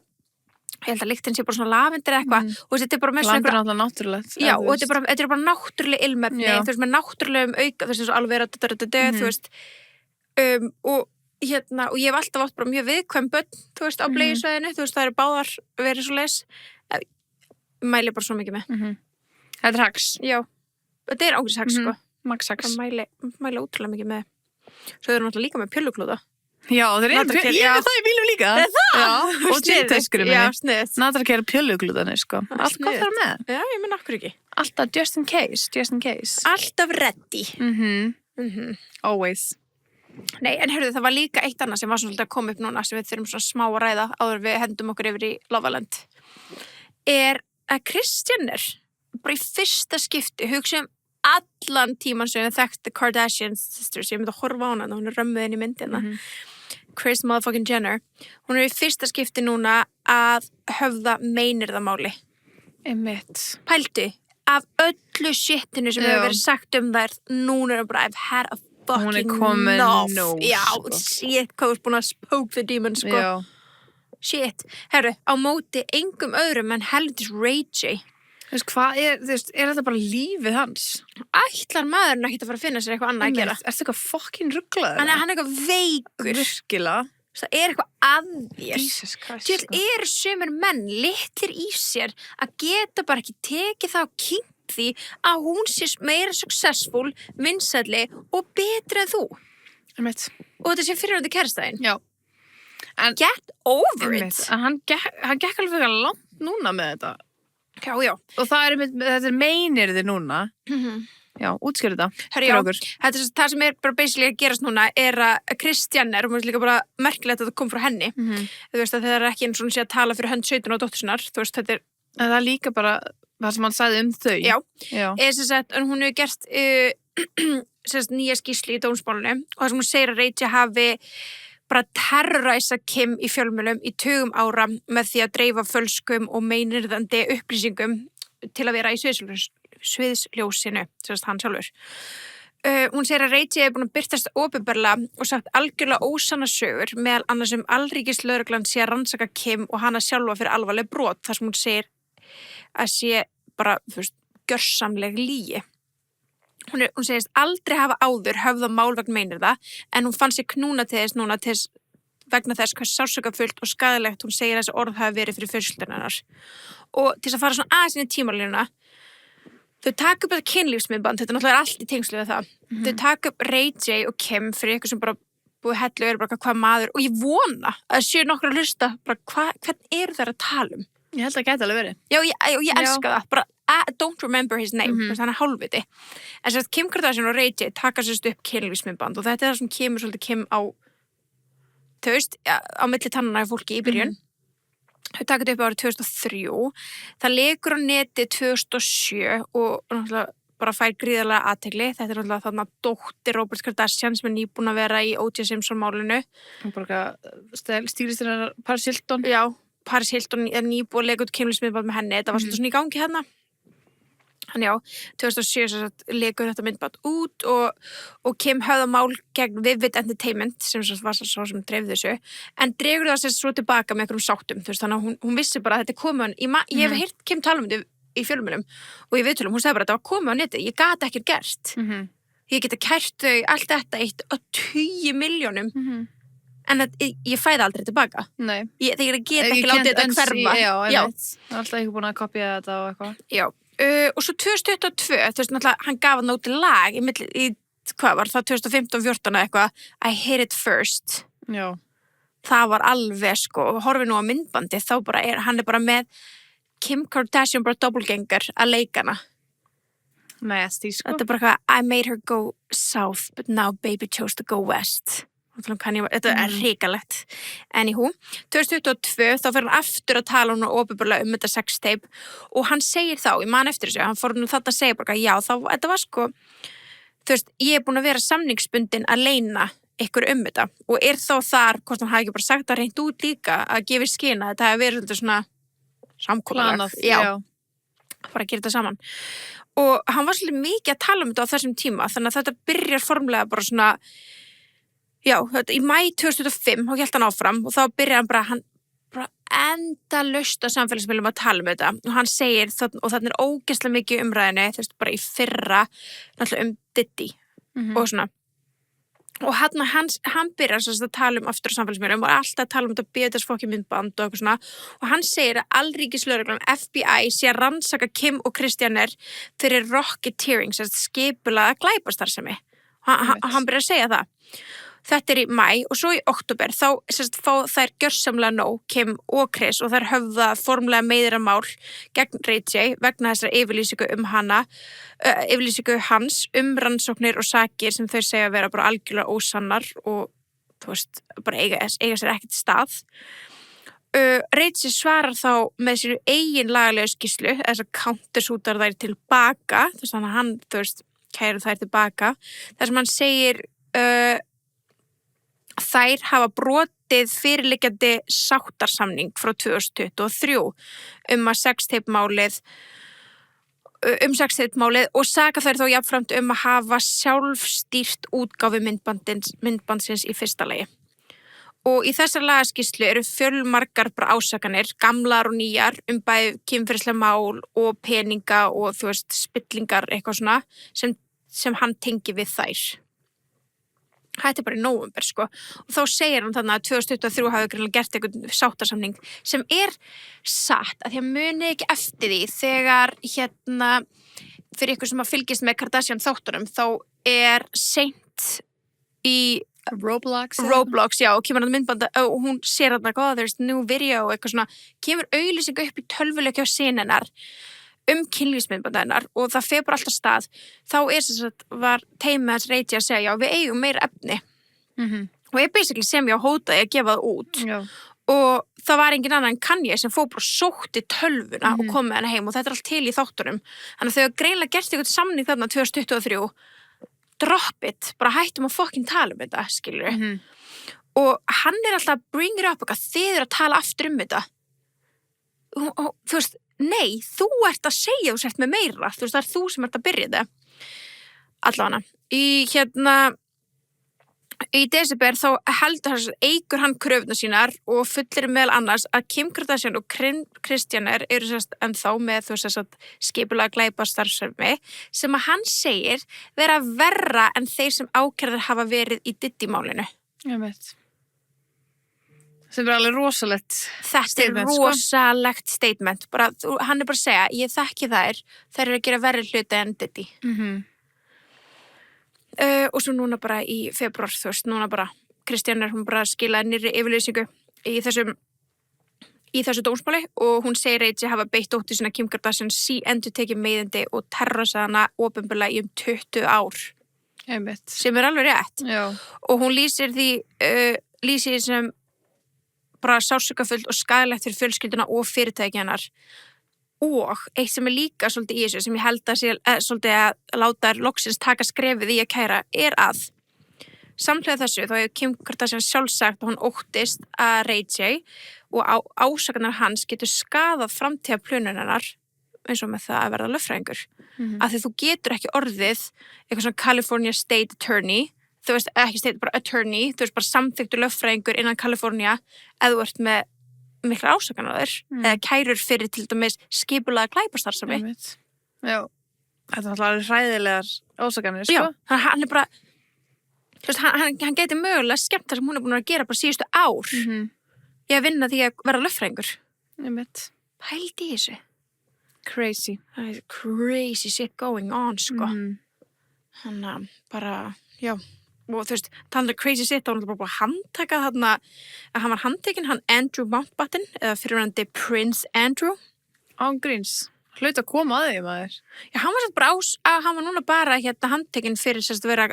ég held að lyktin sé bara svona lavendur eitthvað og þetta er bara með svona náttúrulega náttúrulegt og þetta er bara náttúrulega ilmefni þú veist með náttúrulegum auka þú veist eins og alveg þú veist og ég hef alltaf átt bara mjög viðkvæm börn þú veist á bleiusvæðinu þú veist það eru báðar verið svo leis mæli bara svo mikið með þetta er hax þetta er ángriðs hax sko max hax mæli ótrúlega mikið með svo þau eru náttúrulega líka með pjölluklúða Já, þeir eru það í bílum líka. Það? Og gin-töskurum minni. Já, sniðt. Natrakera pjölluglúðanir, sko. Allt gott þar með. Já, ég menn okkur ekki. Alltaf just in case. Alltaf ready. Always. Nei, en heyrðu, það var líka eitt annað sem var svona svolítið að koma upp núna sem við þurfum svona smá að ræða áður við hendum okkur yfir í Love Island. Er að Kris Jenner bara í fyrsta skipti hugsa allan tíman sem við þekkti Kardashian sisters, ég myndi að horfa á hana hún römmuð inn í myndina Kris motherfucking Jenner hún í fyrsta skipti núna að höfða meinirðamáli einmitt pældu, af öllu shitinu sem hefur verið sagt þær núna er bara I've had a fucking enough já, shit, hvað er búin að spoke the demon sko shit, herru, á móti engum öðrum en helvitis Ray J Þú veist, hvað er þetta bara lífið hans? Ætlar maðurinn ekki að fara að finna sér eitthvað annað að gera? Er þetta eitthvað fucking rugglaður? Hann er eitthvað veikur. Virkilega. Það er eitthvað að þér. Jesus Christ. Til eru sumir menn litlir í sér að geta bara ekki tekið það og kynnt því að hún sé meira successful, vinsælli og betri en þú. Og þetta sé fyrirhandi kærastæðin. Já. Get over it. Hann gekk alveg fyrir langt núna með þetta. Já. Og þetta meinirði núna. Já, útskýrðu þetta. Þetta er það sem er bara basically að gerast núna er að Kris Jenner, og mér finnst líka bara merkilegt að það kom frá henni. Þú veist að það er ekki eins og hún sé að tala fyrir hönd 17 og dóttur sinnar. Þú veist, þetta er... En það er líka bara það sem hann sagði þau. Já. En hún hefur gert nýja skýrslu í dómsmálunum og það sem hún segir að Ray J hafi bara terroræsa Kim í fjölmiðlum í 20 ára með því að dreifa fölskum og meinirðandi upplýsingum til að vera í sviðsljósinu, sem hann sjálfur. Hún segir að Ray J er búin að birtast opinberlega og sagt algjörlega ósanna sögur meðal annars alríkislögreglan sé að rannsaka Kim og hana sjálfa fyrir alvarleg brot þar sem hún segir að sé bara, þú veist, gjörsamleg lygi. Hún segist aldrei hafa áður höfða mál vegna meinirða en hún fann sér knúna til þess núna vegna þess hvað sársaukafullt og skaðlegt hún segir að þessi orð hafi verið fyrir fjölskyldan hennar. Og til þess að fara svona aðeins inn í tímalínuna þau taka upp þetta kynlífsmyndband, þetta er náttúrulega allt í tengslu við það. Þau taka upp Ray J og Kim fyrir eitthvað sem bara búið hellu og eru bara hvað maður og ég vona að séu nokkur að hlusta bara hvern eru þær að tala um? Ég held að það gæti alveg verið. Já, ég elska það. Bara, I don't remember his name. Þannig að hálfviti. En sérst, Kim Kardashian og Ray J taka sérst upp kynlífsmyndband og þetta er það sem kemur svolítið Kim á, þú veist, á milli tannana af fólki í byrjun. Þau taka þetta upp árið 2003. Það leikur á neti 2007 og náttúrulega bara fær gríðarlega athygli. Þetta er náttúrulega þarna dóttir Robert Kardashian sem er nýbúin að vera í O.J. Simpson málinu. Hún bara stýrist hennar Paris Hilton. Já. Paris Hilton er nýbúið að leika út kynlífsmyndband með henni, þetta var svolítið svona í gangi hérna. Þannig já, 2007 leikur þetta myndband út og Kim höfða mál gegn Vivid Entertainment sem var svo sem dreifði þessu, en dregur það sér svo tilbaka með einhverjum sáttum, þú veist, þannig að hún vissi bara að þetta er komin, ég hef heyrt Kim tala um þetta í fjölmiðlum og í viðtölum, hún sagði bara að þetta var komið á netið, ég gat ekkert gert. Ég geta kært þau allt þetta 10 milljónum en ég fæði aldrei tilbaka. Nei. Þegar ég get ekki látið þetta hverfa. Já. Það er alltaf ekki búin að kopja þetta og eitthvað. Já. Og svo 2022, þú veist náttúrulega, hann gaf hann út lag hvað var það, 2015-14 eða eitthvað, I Hit It First. Já. Það var alveg sko, horfi nú á myndbandi, þá bara hann bara með Kim Kardashian bara doppelgengar að leikana. Nasty sko. Þetta bara eitthvað, I made her go south, but now baby chose to go west. Þetta hrikalegt. Anywho, 2022 þá fyrir hann aftur að tala hún opinberlega þetta sextape og hann segir þá, ég man eftir þessu, hann fór nú þetta að segja bara, já, þetta var sko, þú veist, ég búin að vera samningsbundin að leyna ykkur þetta og þá þar, hvort hann hafi ekki bara sagt það reynt út líka að gefa skina, þetta hefði verið svona samkomulag. Já. Bara að gera þetta saman. Og hann var svolítið mikið að tala þetta á þessum tíma, þannig að þetta byrjar formlega bara svona já, í maí 2005 þá hélt hann áfram og þá byrjaði hann bara endalaust á samfélagsmiðlum að tala þetta og hann segir, og þarna ógeðslega mikið umræðinni, þú veist, bara í fyrra náttúrulega Diddy og svona og hann byrjar að tala aftur á samfélagsmiðlum og alltaf að tala þetta BTS fokki myndband og eitthvað svona og hann segir að alríkislögreglan FBI sé að rannsaka Kim og Kristjaner fyrir racketeering, skipulagða glæpastarfsemi. Hann byrjar að segja það. Þetta í maí og svo í október þá fá þær gjörsamlega nóg, Kim og Chris og þær höfða formlega meiðramál gegn Ray J vegna þessar yfirlýsingu hans rannsóknir og sakir sem þau segja að vera bara algjörlega ósannar og þú veist, bara eiga sér ekkert stað. Ray J svarar þá með sér eigin lagalegu skýrslu, þess að countersútar þær tilbaka, þess að hann, þú veist, kærir þær tilbaka, þess að hann segir þær hafa brotið fyrirliggjandi sáttarsamning frá 2023 að sextape-málið og saka þær þó jafnframt að hafa sjálfstýrt útgáfu myndbandsins í fyrsta lagi. Og í þessar lagaskýrslu eru fjölmargar bara ásakanir, gamlar og nýjar, bæði kynferðisleg mál og peninga og þú veist, spillingar eitthvað svona sem hann tengi við þær. Þetta bara í nóvember sko og þá segir hann þannig að 2023 hafi greinlega gert einhvern sáttarsamning sem satt að því að muni ekki eftir því þegar fyrir ykkur sem að fylgist með Kardashian þáttunum þá seint í Roblox, já, og kemur hann myndbanda og hún sér hann að there's new video og eitthvað svona, kemur auglýsing upp í tölvuleiki á sinennar kynlífsmyndbanda hennar og það fer bara alltaf stað þá var teymið hans Ray J að segja já, við eigum meira efni og ég basically sem ég á hótaði að gefa það út og það var engin annan en Kanye sem fór bara sótti tölvuna og kom með hana heim og þetta allt til í þáttunum þannig að þau greinlega gerst eitthvað samning þarna 2023 drop it, bara hættum að fucking tala þetta, skilur og hann alltaf bring it up eitthvað, þið eru að tala aftur þetta og þú veist nei, þú ert að segja þú sért með meira, þú veist, það þú sem ert að byrja þetta allavega. Í desember þá heldur eigur hann kröfuna sínar og fullir meðal annars að Kim Kardashian og Kristjaner eru ennþá með þú veist skipulega glæpastarfsemi sem að hann segir vera verra en þeir sem ákærðir hafa verið í Diddy-málinu. Ég veit. Sem alveg rosalegt statement. Þetta rosalegt statement. Bara, hann bara að segja, ég þekki þær eru að gera verri hluti en Diddy. Og svo núna bara í febrúar, þú veist, núna bara Kristjaner, hún bara skilaði nýrri yfirlýsingu í þessu dómsmáli og hún segir að hafa beitt dóttur sína Kim Kardashian endurtekið meiðindi og terrorisað hana opinberlega í 20 ár. Einmitt. Sem alveg rétt. Já. Og hún lýsir því sem bara sársaukafullt og skaðlegt fyrir fjölskylduna og fyrirtæki hennar og eitt sem líka svolítið í þessu sem ég held að sé svolítið að láta loksins taka skrefið í að kæra að samhliða þessu þá hefur Kim Kardashian sjálfsagt að hún óttist að Ray J og ásakanar hans getur skaðað framtíðarplönun hennar eins og með það að verða lögfræðingur af því þú getur ekki orðið eitthvað svona California State Attorney þú veist, ekki state, bara attorney, þú veist, bara samþykktur lögfræðingur innan Kalifornía eða þú ert mikla ásakanir eða kærur fyrir til dæmis skipulagða glæpastarfsemi. Já, þetta er alltaf hræðilegar ásakanir, sko. Já, hann er bara, þú veist, hann geti mögulega skemmt það sem hún er búin að gera bara síðustu ár. Ég að vinna því að vera lögfræðingur. Pældi í þessu. Crazy. Það er crazy shit going on, sko. Þannig að bara, já. Og þú veist, það er crazy shit, þá var hann bara að handtaka þarna, að hann var handtekinn, hann Andrew Mountbatten, eða fyrirvændi Prince Andrew. Án gríns. Hlaut að koma að því, maður. Já, hann var satt bara hann var núna bara handtekinn fyrir sérst að vera,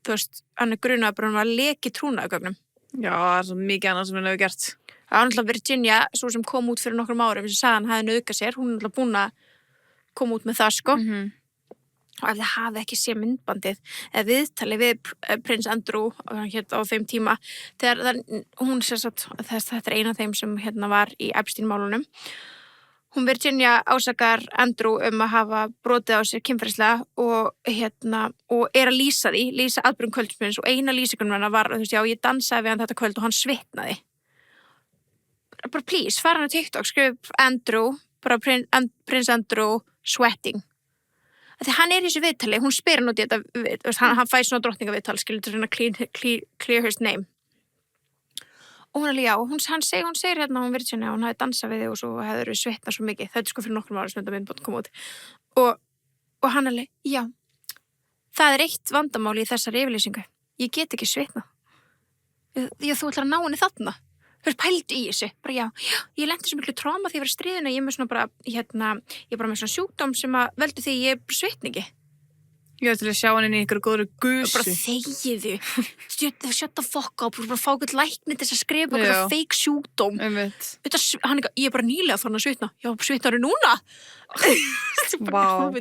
þú veist, hann er grunaður bara að leki trúnaðargögnum. Já, það er svo mikið annað sem hann hefur gert. Það var náttúrulega Virginia, svo sem kom út fyrir nokkrum árum, sem sagði hann hefði nauðgað sér, hún er náttúrulega búin að koma út með það, sko. Og ef þið hafi ekki séð myndbandið eða viðtali við Prince Andrew á þeim tíma þegar hún þetta er eina af þeim sem var í Epstein-málunum. Hún Virginia ásakar Andrew að hafa brotið á sér kynferðislega og er að lýsa atburðum kvöldsins og eina lýsingunum hennar var, þú veist, já, ég dansaði við hann þetta kvöld og hann svitnaði. Bara please, fara hann á TikTok, skrif Andrew, bara Prince Andrew sweating. Þegar hann er í þessu viðtali, hún spyr hann út í þetta, hann fæði svona drottningaviðtal, skilur til að clear his name. Og hún já, hún segir hún Virginia, hún hafði dansað við þig og svo hefur við svitnað svo mikið. Þetta er sko fyrir nokkrum ára sem þetta myndband kom út. Og hann já, það er eitt vandamál í þessari yfirlýsingu. Ég get ekki svitnað. Þú ætlar að ná henni þarna. Þú veist, pældu í þessu, bara já, ég lenti svo miklu tráma því að vera stríðina, ég er með svona bara, ég er bara með svona sjúkdóm sem að veldu því ég er svitningi. Ég var til að sjá hann inn í einhverju góðru gusu. Bara þegiðu, shut the fuck up, bara fá eitthvað lækni til að skrifa eitthvað fake sjúkdóm. Ég er bara nýlega þannig að svitna, já, svitnar þú núna? Vá.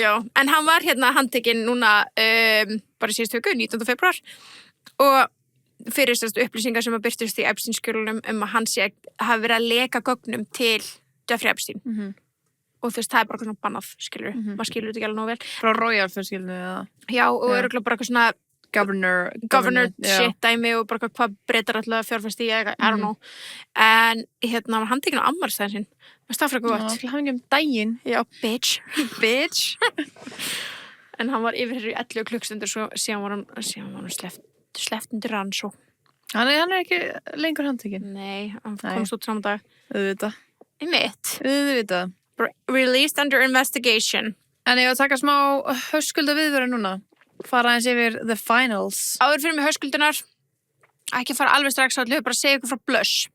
Já, en hann var handtekinn núna, bara síðustu viku, 19. febrúar, og fyrir upplýsingar sem að birtust í Epstein-skjölunum að hann hafi verið að leka gögnum til Jeffrey Epstein. Og þú veist, það er bara eitthvað svona bannað, skilur. Maður skilur þetta ekki alveg nóg vel. Frá Royal fjölskyldunni, eða? Já, og örugglega bara eitthvað svona governor shit dæmi og bara hvað Bretar alltaf fjárfæst í, I don't know. En var handtekinn á afmælisdaginn sinn. Það er frekar gott. Til að hafa daginn. Já, bitch. Bitch. En hann var yfir í 11 klukkstundir, svo síðan var hann sleppt undir rannsókn. Hann er ekki lengur handtekinn? Nei, hann komst út saman dag. Auðvitað. Auðvitað. Released under investigation. En ég var að taka smá höskulda viðvörun núna. Fara eins yfir the finals. Áður fyrir mig höskuldunar. Ekki fara alveg strax á allir, bara segja ykkur frá Blush.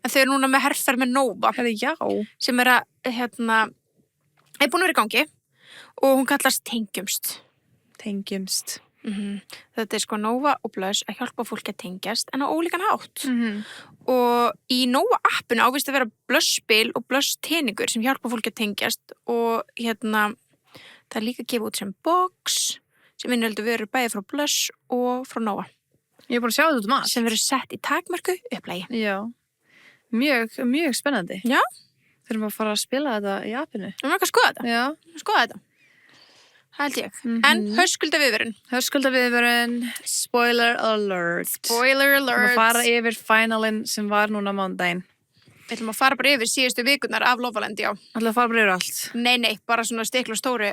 En þau eru núna með herferð með Nova. Já. Sem er búin að vera í gangi. Og hún kallast Tengjumst. Þetta er sko Nova og Blush að hjálpa fólki að tengjast en á ólíkan hátt. Og í Nova appinu ávist að vera Blush-spil og Blush-teningur sem hjálpa fólki að tengjast og það er líka gefið út sem box sem inniheldur vörur bæði frá Blush og frá Nova. Ég er búin að sjá þetta allt. Sem verður sett í takmörku upplægi. Já, mjög spennandi. Já. Þurfum að fara að spila þetta í appinu. Við erum ekki að skoða þetta. Já. Skoða þetta. Það held ég. En höskuldaviðvörun. Spoiler alert. Við ætlum að fara yfir finalinn sem var núna mánudaginn. Við ætlum að fara bara yfir síðustu vikunar af Lofaland, já. Ætlum að fara bara yfir allt. Nei, bara svona stiklu og stóru.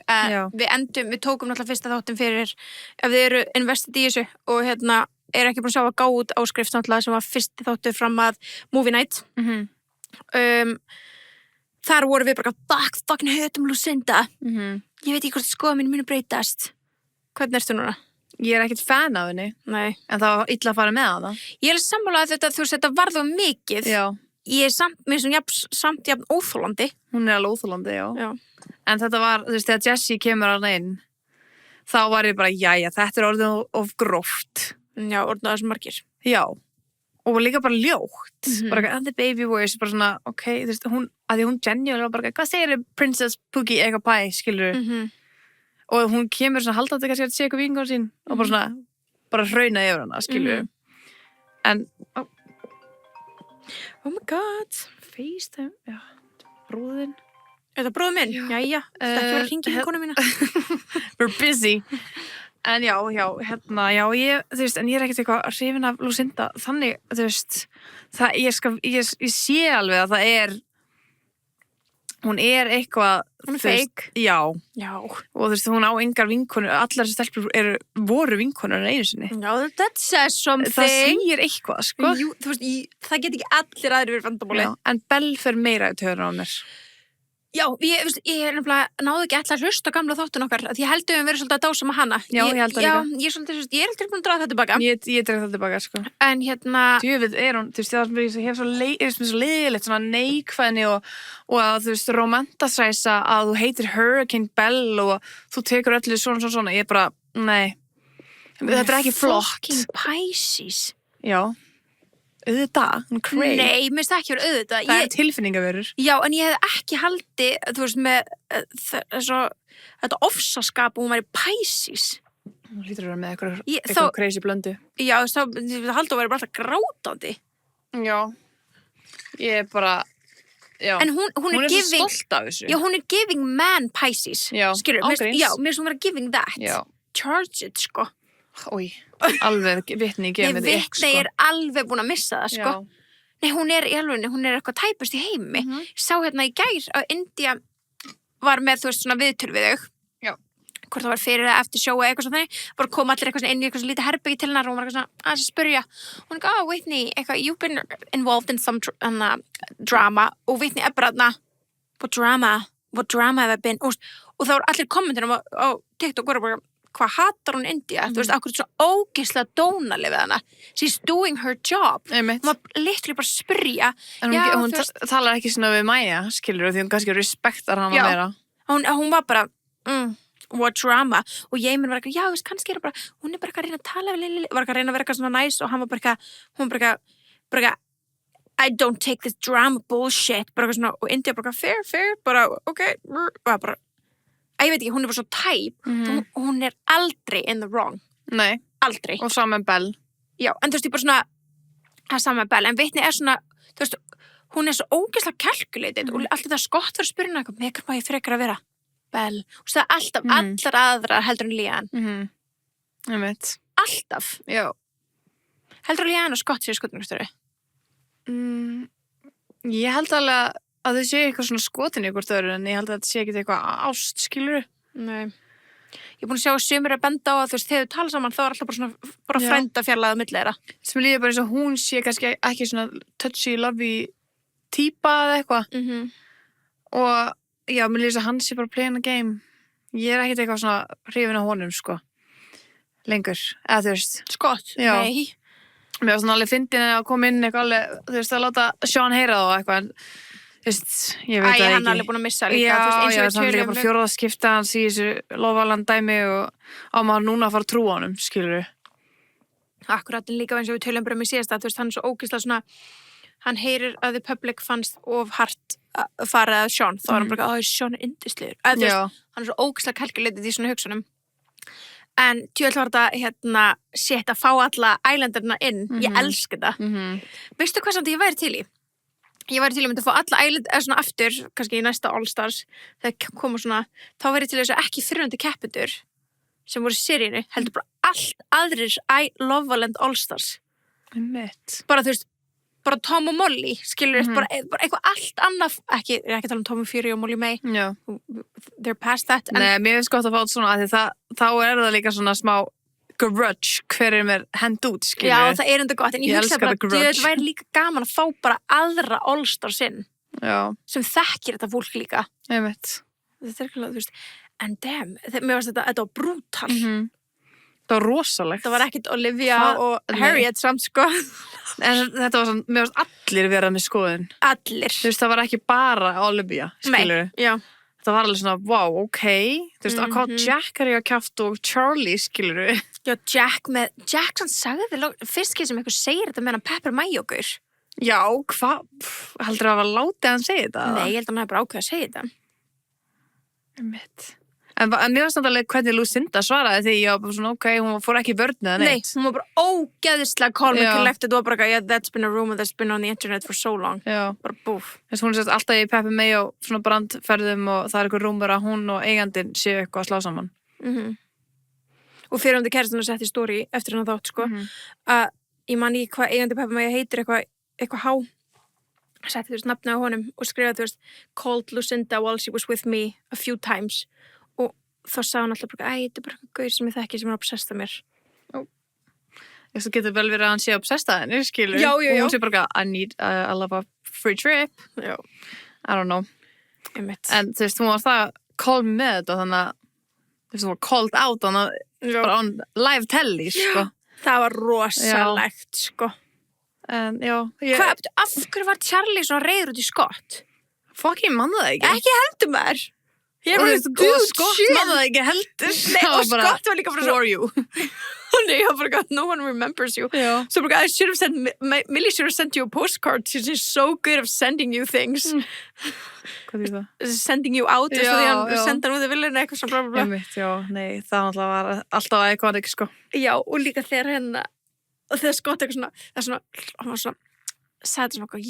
Við tókum náttúrulega fyrsta þáttin fyrir ef þið eru investið í þessu og er ekki búin að sjá að gá út áskrift náttúrulega sem var fyrsti þáttur fram að Movie Night. Þar voru við bara fucking hötum Lucinda. Ég veit ekki hvort skoða mín muni breytast. Hvernig ertu núna? Ég er ekkert fan af henni. Nei. En það var illa að fara með hana. Ég er sammála að þetta varð of mikið. Já. Ég er samt jafn óþolandi. Hún er alveg óþolandi, já. En þetta var, þú veist, þegar Jessie kemur hana inn, þá var ég bara, jæja, þetta er orðið of gróft. Já, orðið þessum margir. Já. Og líka bara ljótt. Bara, and the baby voice, bara svona, ok, þú veist, að því hún genuine var bara, hvað segir Princess Pookie eitthvað pie, skilur? Og hún kemur svona haldandi kannski að segja eitthvað vingur sín og bara svona, bara hraunaði yfir hana, skilur? En, oh my god, FaceTime, já, bróðinn. Er það bróður minn? Jæja, þetta ekki verið að hringja með konu mína. We're busy. En já, hérna, já, þú veist, en ég ekkert eitthvað hrifin af Lucinda, þannig, þú veist, ég sé alveg að hún eitthvað, hún fake. Já. Og þú veist, hún á engar vinkonur, allar þessi stelpur voru vinkonur einu sinni. Já, that says something. Það segir eitthvað, sko. Jú, þú veist, það get ekki allir aðrir verið vandamáli. En Belle fer meira í töðunar á mér. Já, ég nefnilega náðu ekki alltaf hlusta á gamla þáttun okkar, því ég held við verið svolítið að dása með hana. Já, ég held að líka. Ég er alltaf búin að draga þetta tilbaka. Ég dreg það tilbaka, sko. En hérna... Djöfull hún, þú veist, það hef svo leiðilegt, svona neikvæðni og að, þú veist, romantasræsa að þú heitir Hurricane Belle og þú tekur öllu svona. Ég bara, nei. Þetta ekki flott. Fucking Pisces. Já. Auðvitað, hún crazy. Nei, mér finnst það ekki verið auðvitað. Það tilfinningaverur. Já, en ég hef ekki haldið, þú veist, með þetta ofsaskap og hún væri Pisces. Hún hlýtur að vera með eitthvað crazy blöndu. Já, það haldið að vera bara alltaf grátandi. Já. Ég bara, já. En hún er svo stolt af þessu. Já, hún er giving man Pisces. Já, ágríns. Já, mér finnst hún vera giving that. Já. Charge it, sko. Ói, alveg vitni gefið sko. Vitni er alveg búin að missa það, sko. Já. Nei, hún er eitthvað tæpust í heimi. Sá hérna í gær að India var með, þú veist, svona viðtöl við þau. Já. Hvort það var fyrir eða eftir sjó eða eitthvað svona þannig. Bara kom allir eitthvað inn í eitthvað svona lítið herbyggi til hennar og hún var eitthvað svona að spyrja. Hún er eitthvað, Whitney, eitthvað, you've been involved in some drama. Og Whitney er bara þarna, what drama have I been? Og það var allir kommentunum á TikTok voru bara, hvað hatar hún India? Þú veist, akkur svona ógeðslega dónaleg við hana. She's doing her job. Hún var literally bara að spyrja. En hún talar ekki svona við Maja, skilur, því hún kannski respektar hana meira. Hún var bara, what drama? Og ég minn var eitthvað, já, þú veist, kannski hún er bara að reyna að tala við Lili, var að reyna að vera eitthvað svona næs og hann var bara eitthvað, I don't take this drama bullshit, bara eitthvað svona, og India bara fair, bara, ok, bara, ég veit ekki, hún er bara svo tæp, hún er aldrei in the wrong. Nei. Aldrei. Og saman Belle. Já, en þú veist, ég bara svona, það saman Belle, en Whitney er svona, þú veist, hún er svo ógeðslega calculated og alltaf það skott fyrir að spyrja hana eitthvað, með hvað má ég frekar að vera? Belle. Og það er alltaf allar aðrar heldur en Leanne. Ég veit. Alltaf. Já. Heldur en Leanne og Scott séu skotningastöru? Ég held alveg að þau séu eitthvað svona skotin í hvort öðru, en ég held að þetta sé ekki eitthvað ást, skilur. Nei. Ég er búin að sjá að sumir að benda á að þú veist, þegar þau tala saman, þá er alltaf bara svona, bara frænda fjarlæða milli þeirra. Sem líður bara eins og hún sé kannski ekki svona touchy-lovey típa eða eitthvað. Og já, mér líður þess að hann sé bara playing a game. Ég er ekkert eitthvað svona hrifin af honum, sko. Lengur, eða þú veist. Scott? Nei. Mér var svona alveg fyndin að koma inn eitthvað alveg, þú veist, að láta Sean heyra það og eitthvað, en þú veist, ég veit það ekki. Hann er alveg búin að missa líka, já, þú veist, eins og það er líka bara fjórðaskipta hans í þessu Lofaland dæmi og á maður núna að fara að trúa honum, skilur. Akkurat, en líka eins og við tölum bara um í síðasta, þú veist, hann er svo ógeðslega svona, hann heyrir að the public fannst of hart farið að Sean, þá er hann bara, Sean er yndislegur. Þú veist, hann er svo ógeðslega kalkuleitið í svona hugsunum. En tjóðlega var þetta, shit, að fá alla ælendarna inn, ég elska þetta. Veistu hvað samt ég væri til í? Ég væri til að mynda að fá alla ælendarna, svona aftur, kannski í næsta All Stars, þegar koma svona, þá væri til þess að ekki fyrrandi keppendur sem voru í seríinu, heldur bara allt aðrir Lofaland All Stars. Bara þú veist, bara Tom og Molly, skilur þess, bara eitthvað allt annað, ég er ekki að tala um Tom og Fury og Molly May, they're past that. Nei, mér finnst gott að fá þetta svona, því þá er það líka svona smá grudge, hver er mér hend út, skilur. Já, það er enda gott, en ég hugsa bara, það væri líka gaman að fá bara aðra All Stars inn, sem þekkir þetta fólk líka. Ég veit. Þetta er ekki, þú veist, en damn, mér finnst þetta var brútal. Það var rosalegt. Það var ekkert Olivia og Harriet samt, sko. En þetta var svona, mér finnst allir vera með skoðun. Allir. Þú veist, það var ekki bara Olivia, skilur. Nei, já. Það var alveg svona, wow, ok. Þú veist, að hvað Jack er ég að kjátt og Charlie, skilur. Já, Jack hann sagði fyrst ekki sem eitthvað segir þetta með hann Pepper Mayo-gur. Já, hvað? Heldur það að hafa látið hann segja þetta? Nei, ég held að hann hefði bara ákveðið að segja þetta. Mitt. En mér var samt alveg hvernig Lucinda svaraði því ég var bara svona, ok, hún fór ekki í vörn eða neitt. Nei, hún var bara ógeðislega calm and collected og bara, yeah, that's been a rumor that's been on the internet for so long. Já. Bara búf. Þess hún er sérst alltaf í Pepper Mayo svona brandferðum og það er eitthvað rúmur að hún og eigandinn séu eitthvað að slá saman. og fyrirhundi kærastinn að setja í story eftir hann þátt, sko, að ég man í hvað eigandi Peppa Maja heitir eitthvað há, setti þú veist nafnið á honum og skrifaði þú veist called Lucinda while she was with me a few times og þá sagði hann alltaf bara, þetta er bara eitthvað gaur sem ég þekki sem er obsessed af mér. Það getur vel verið að hann sé obsessed af henni, skilur. Já. Og hún sé bara, I love a free trip. Já. I don't know. Einmitt. En þú veist, hún var það calm með þetta, þannig að þú veist, hún var called out, þannig að bara on live telly, sko. Það var rosalegt, sko. En, já. Af hverju var Charlie svona reiður út í Scott? Fuck, ég manna það ekki. Ekki heldur maður. Og Scott manna það ekki heldur. Nei, og Scott var líka bara for you. Nei, ég bara, no one remembers you. Já. So I should have sent, Millie should have sent you a postcard. She's so good of sending you things. Hvað er það? Sending you out. Já, því hann já. senda hann út í villinu eitthvað svona bla bla bla. Einmitt, já, nei, það var alltaf iconic, sko. Já, og líka þegar hérna, og þegar Scott eitthvað svona, það er svona, hann var svona, sagði svona,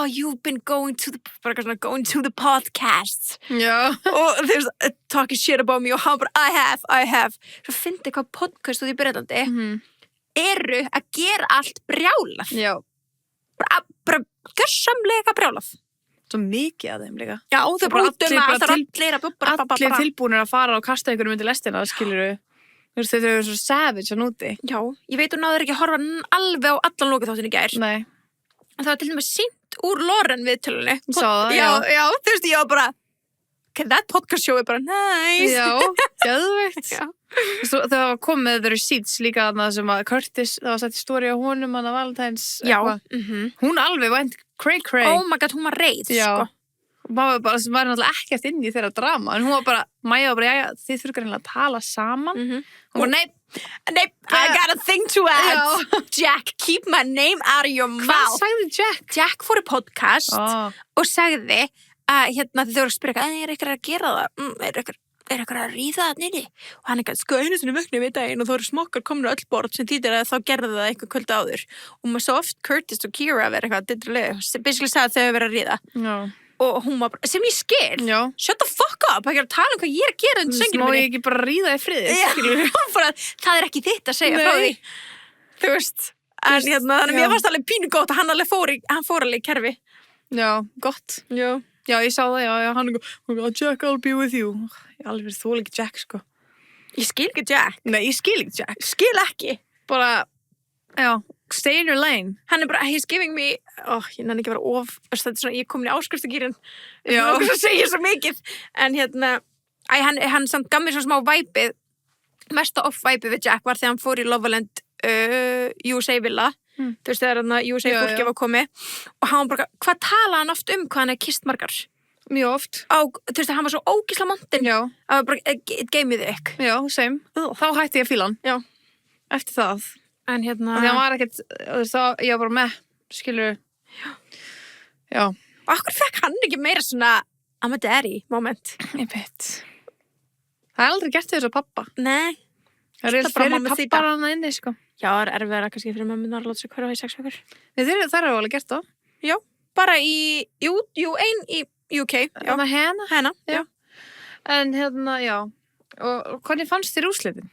you've been going to the podcast. Já. Og þeir talking shit about me og hann bara, I have. Svo fyndi hvað podcast út í Bretlandi eru að gera allt brjálað. Já. Bara gjörsamlega brjálað. Svo mikið að þeim líka. Já, þau bara út um að það er allir tilbúinir að fara og kasta einhverjum undir lestina, skilur þú veist, þau eru svo savage að núti. Já, ég veit hún náður ekki að horfa alveg á allan lokaþáttin í gær. Nei. En það var til dæmis sýnt úr Lauren viðtölunni. Sá það, já. Þú veist, ég var bara, that podcast show er bara nice. Já, geðveikt. Já. Svo, það var komið the receipts líka þarna sem að Curtis, það var sett í story á honum hann að Valentine's. Já. Hún alveg went cray. Oh my god, hún var reið, sko. Maður bara, sem var náttúrulega ekkert inn í þeirra drama, en hún var bara, Maja var bara, já, þið þurfum greinlega að tala saman. Hún var, nei, I got a thing to add. Jack, keep my name out of your mouth. Hvað sagði Jack? Jack fór í podcast og sagði að hérna þið voru að spyrja, er eitthvað að gera það? Er eitthvað að ríða það nýri? Og hann eitthvað, sko einu sinni vöknu við daginn og þá eru smokkar komin á öll borð sem þýðir að þá gerði það eitthvað kvöld áður. Og maður svo oft Curtis og Kira vera eitthvað dindrulega, basically sagði að þau hefur verið að ríða. Já. Og hún var bara, sem ég skil, Já. Shut the fuck up, ekki að tala hvað ég er að gera undir senginu minni. Má ég ekki bara ríða í friði? Það er ekki þitt að segja frá því. Þú veist, en hérna, þannig mér fannst alveg pínu gott að hann fór alveg í kerfi. Já, gott. Já, ég sá það, já, hann Jack, I'll be with you. Ég alveg verið þóla ekki Jack, sko. Ég skil ekki Jack. Nei, ég skil ekki Jack. Skil ekki. Bara, já, stay in your lane. Hann er bara, he's giving me, ég nenni ekki að vera þetta er svona, ég komin í áskrifstagýrin. Já. Það segir svo mikið. En hérna, hann samt gaf mér svona smá væpið, mesta off-væpið við Jack var þegar hann fór í Loveland USA villa. Þú veist, þegar hann USA fólki var komið. Og hann bara, hvað talaði hann oft hvað hann kysst margar? Mjög oft. Þú veist, hann var svo ógisla montinn. Já. Það var bara, it gave me the ick. Já, same. Þá hætti ég að fíla hann. Já. Eftir það. En hérna... Þannig að hann var ekkert, ég var bara með, skilur. Já. Og akkur fekk hann ekki meira svona I'm a daddy moment? Ég veit. Það er aldrei gert þess að pappa. Nei. Það eru fyrir pappar hann inni, sko. Já, það er erfiðara kannski fyrir mömmunar að láta sig hverfa í 6 vikur. Það eru alveg gert það. Já, bara ein í UK. Já. Hana. Já. En hérna, já. Og hvernig fannst þér úrslitin?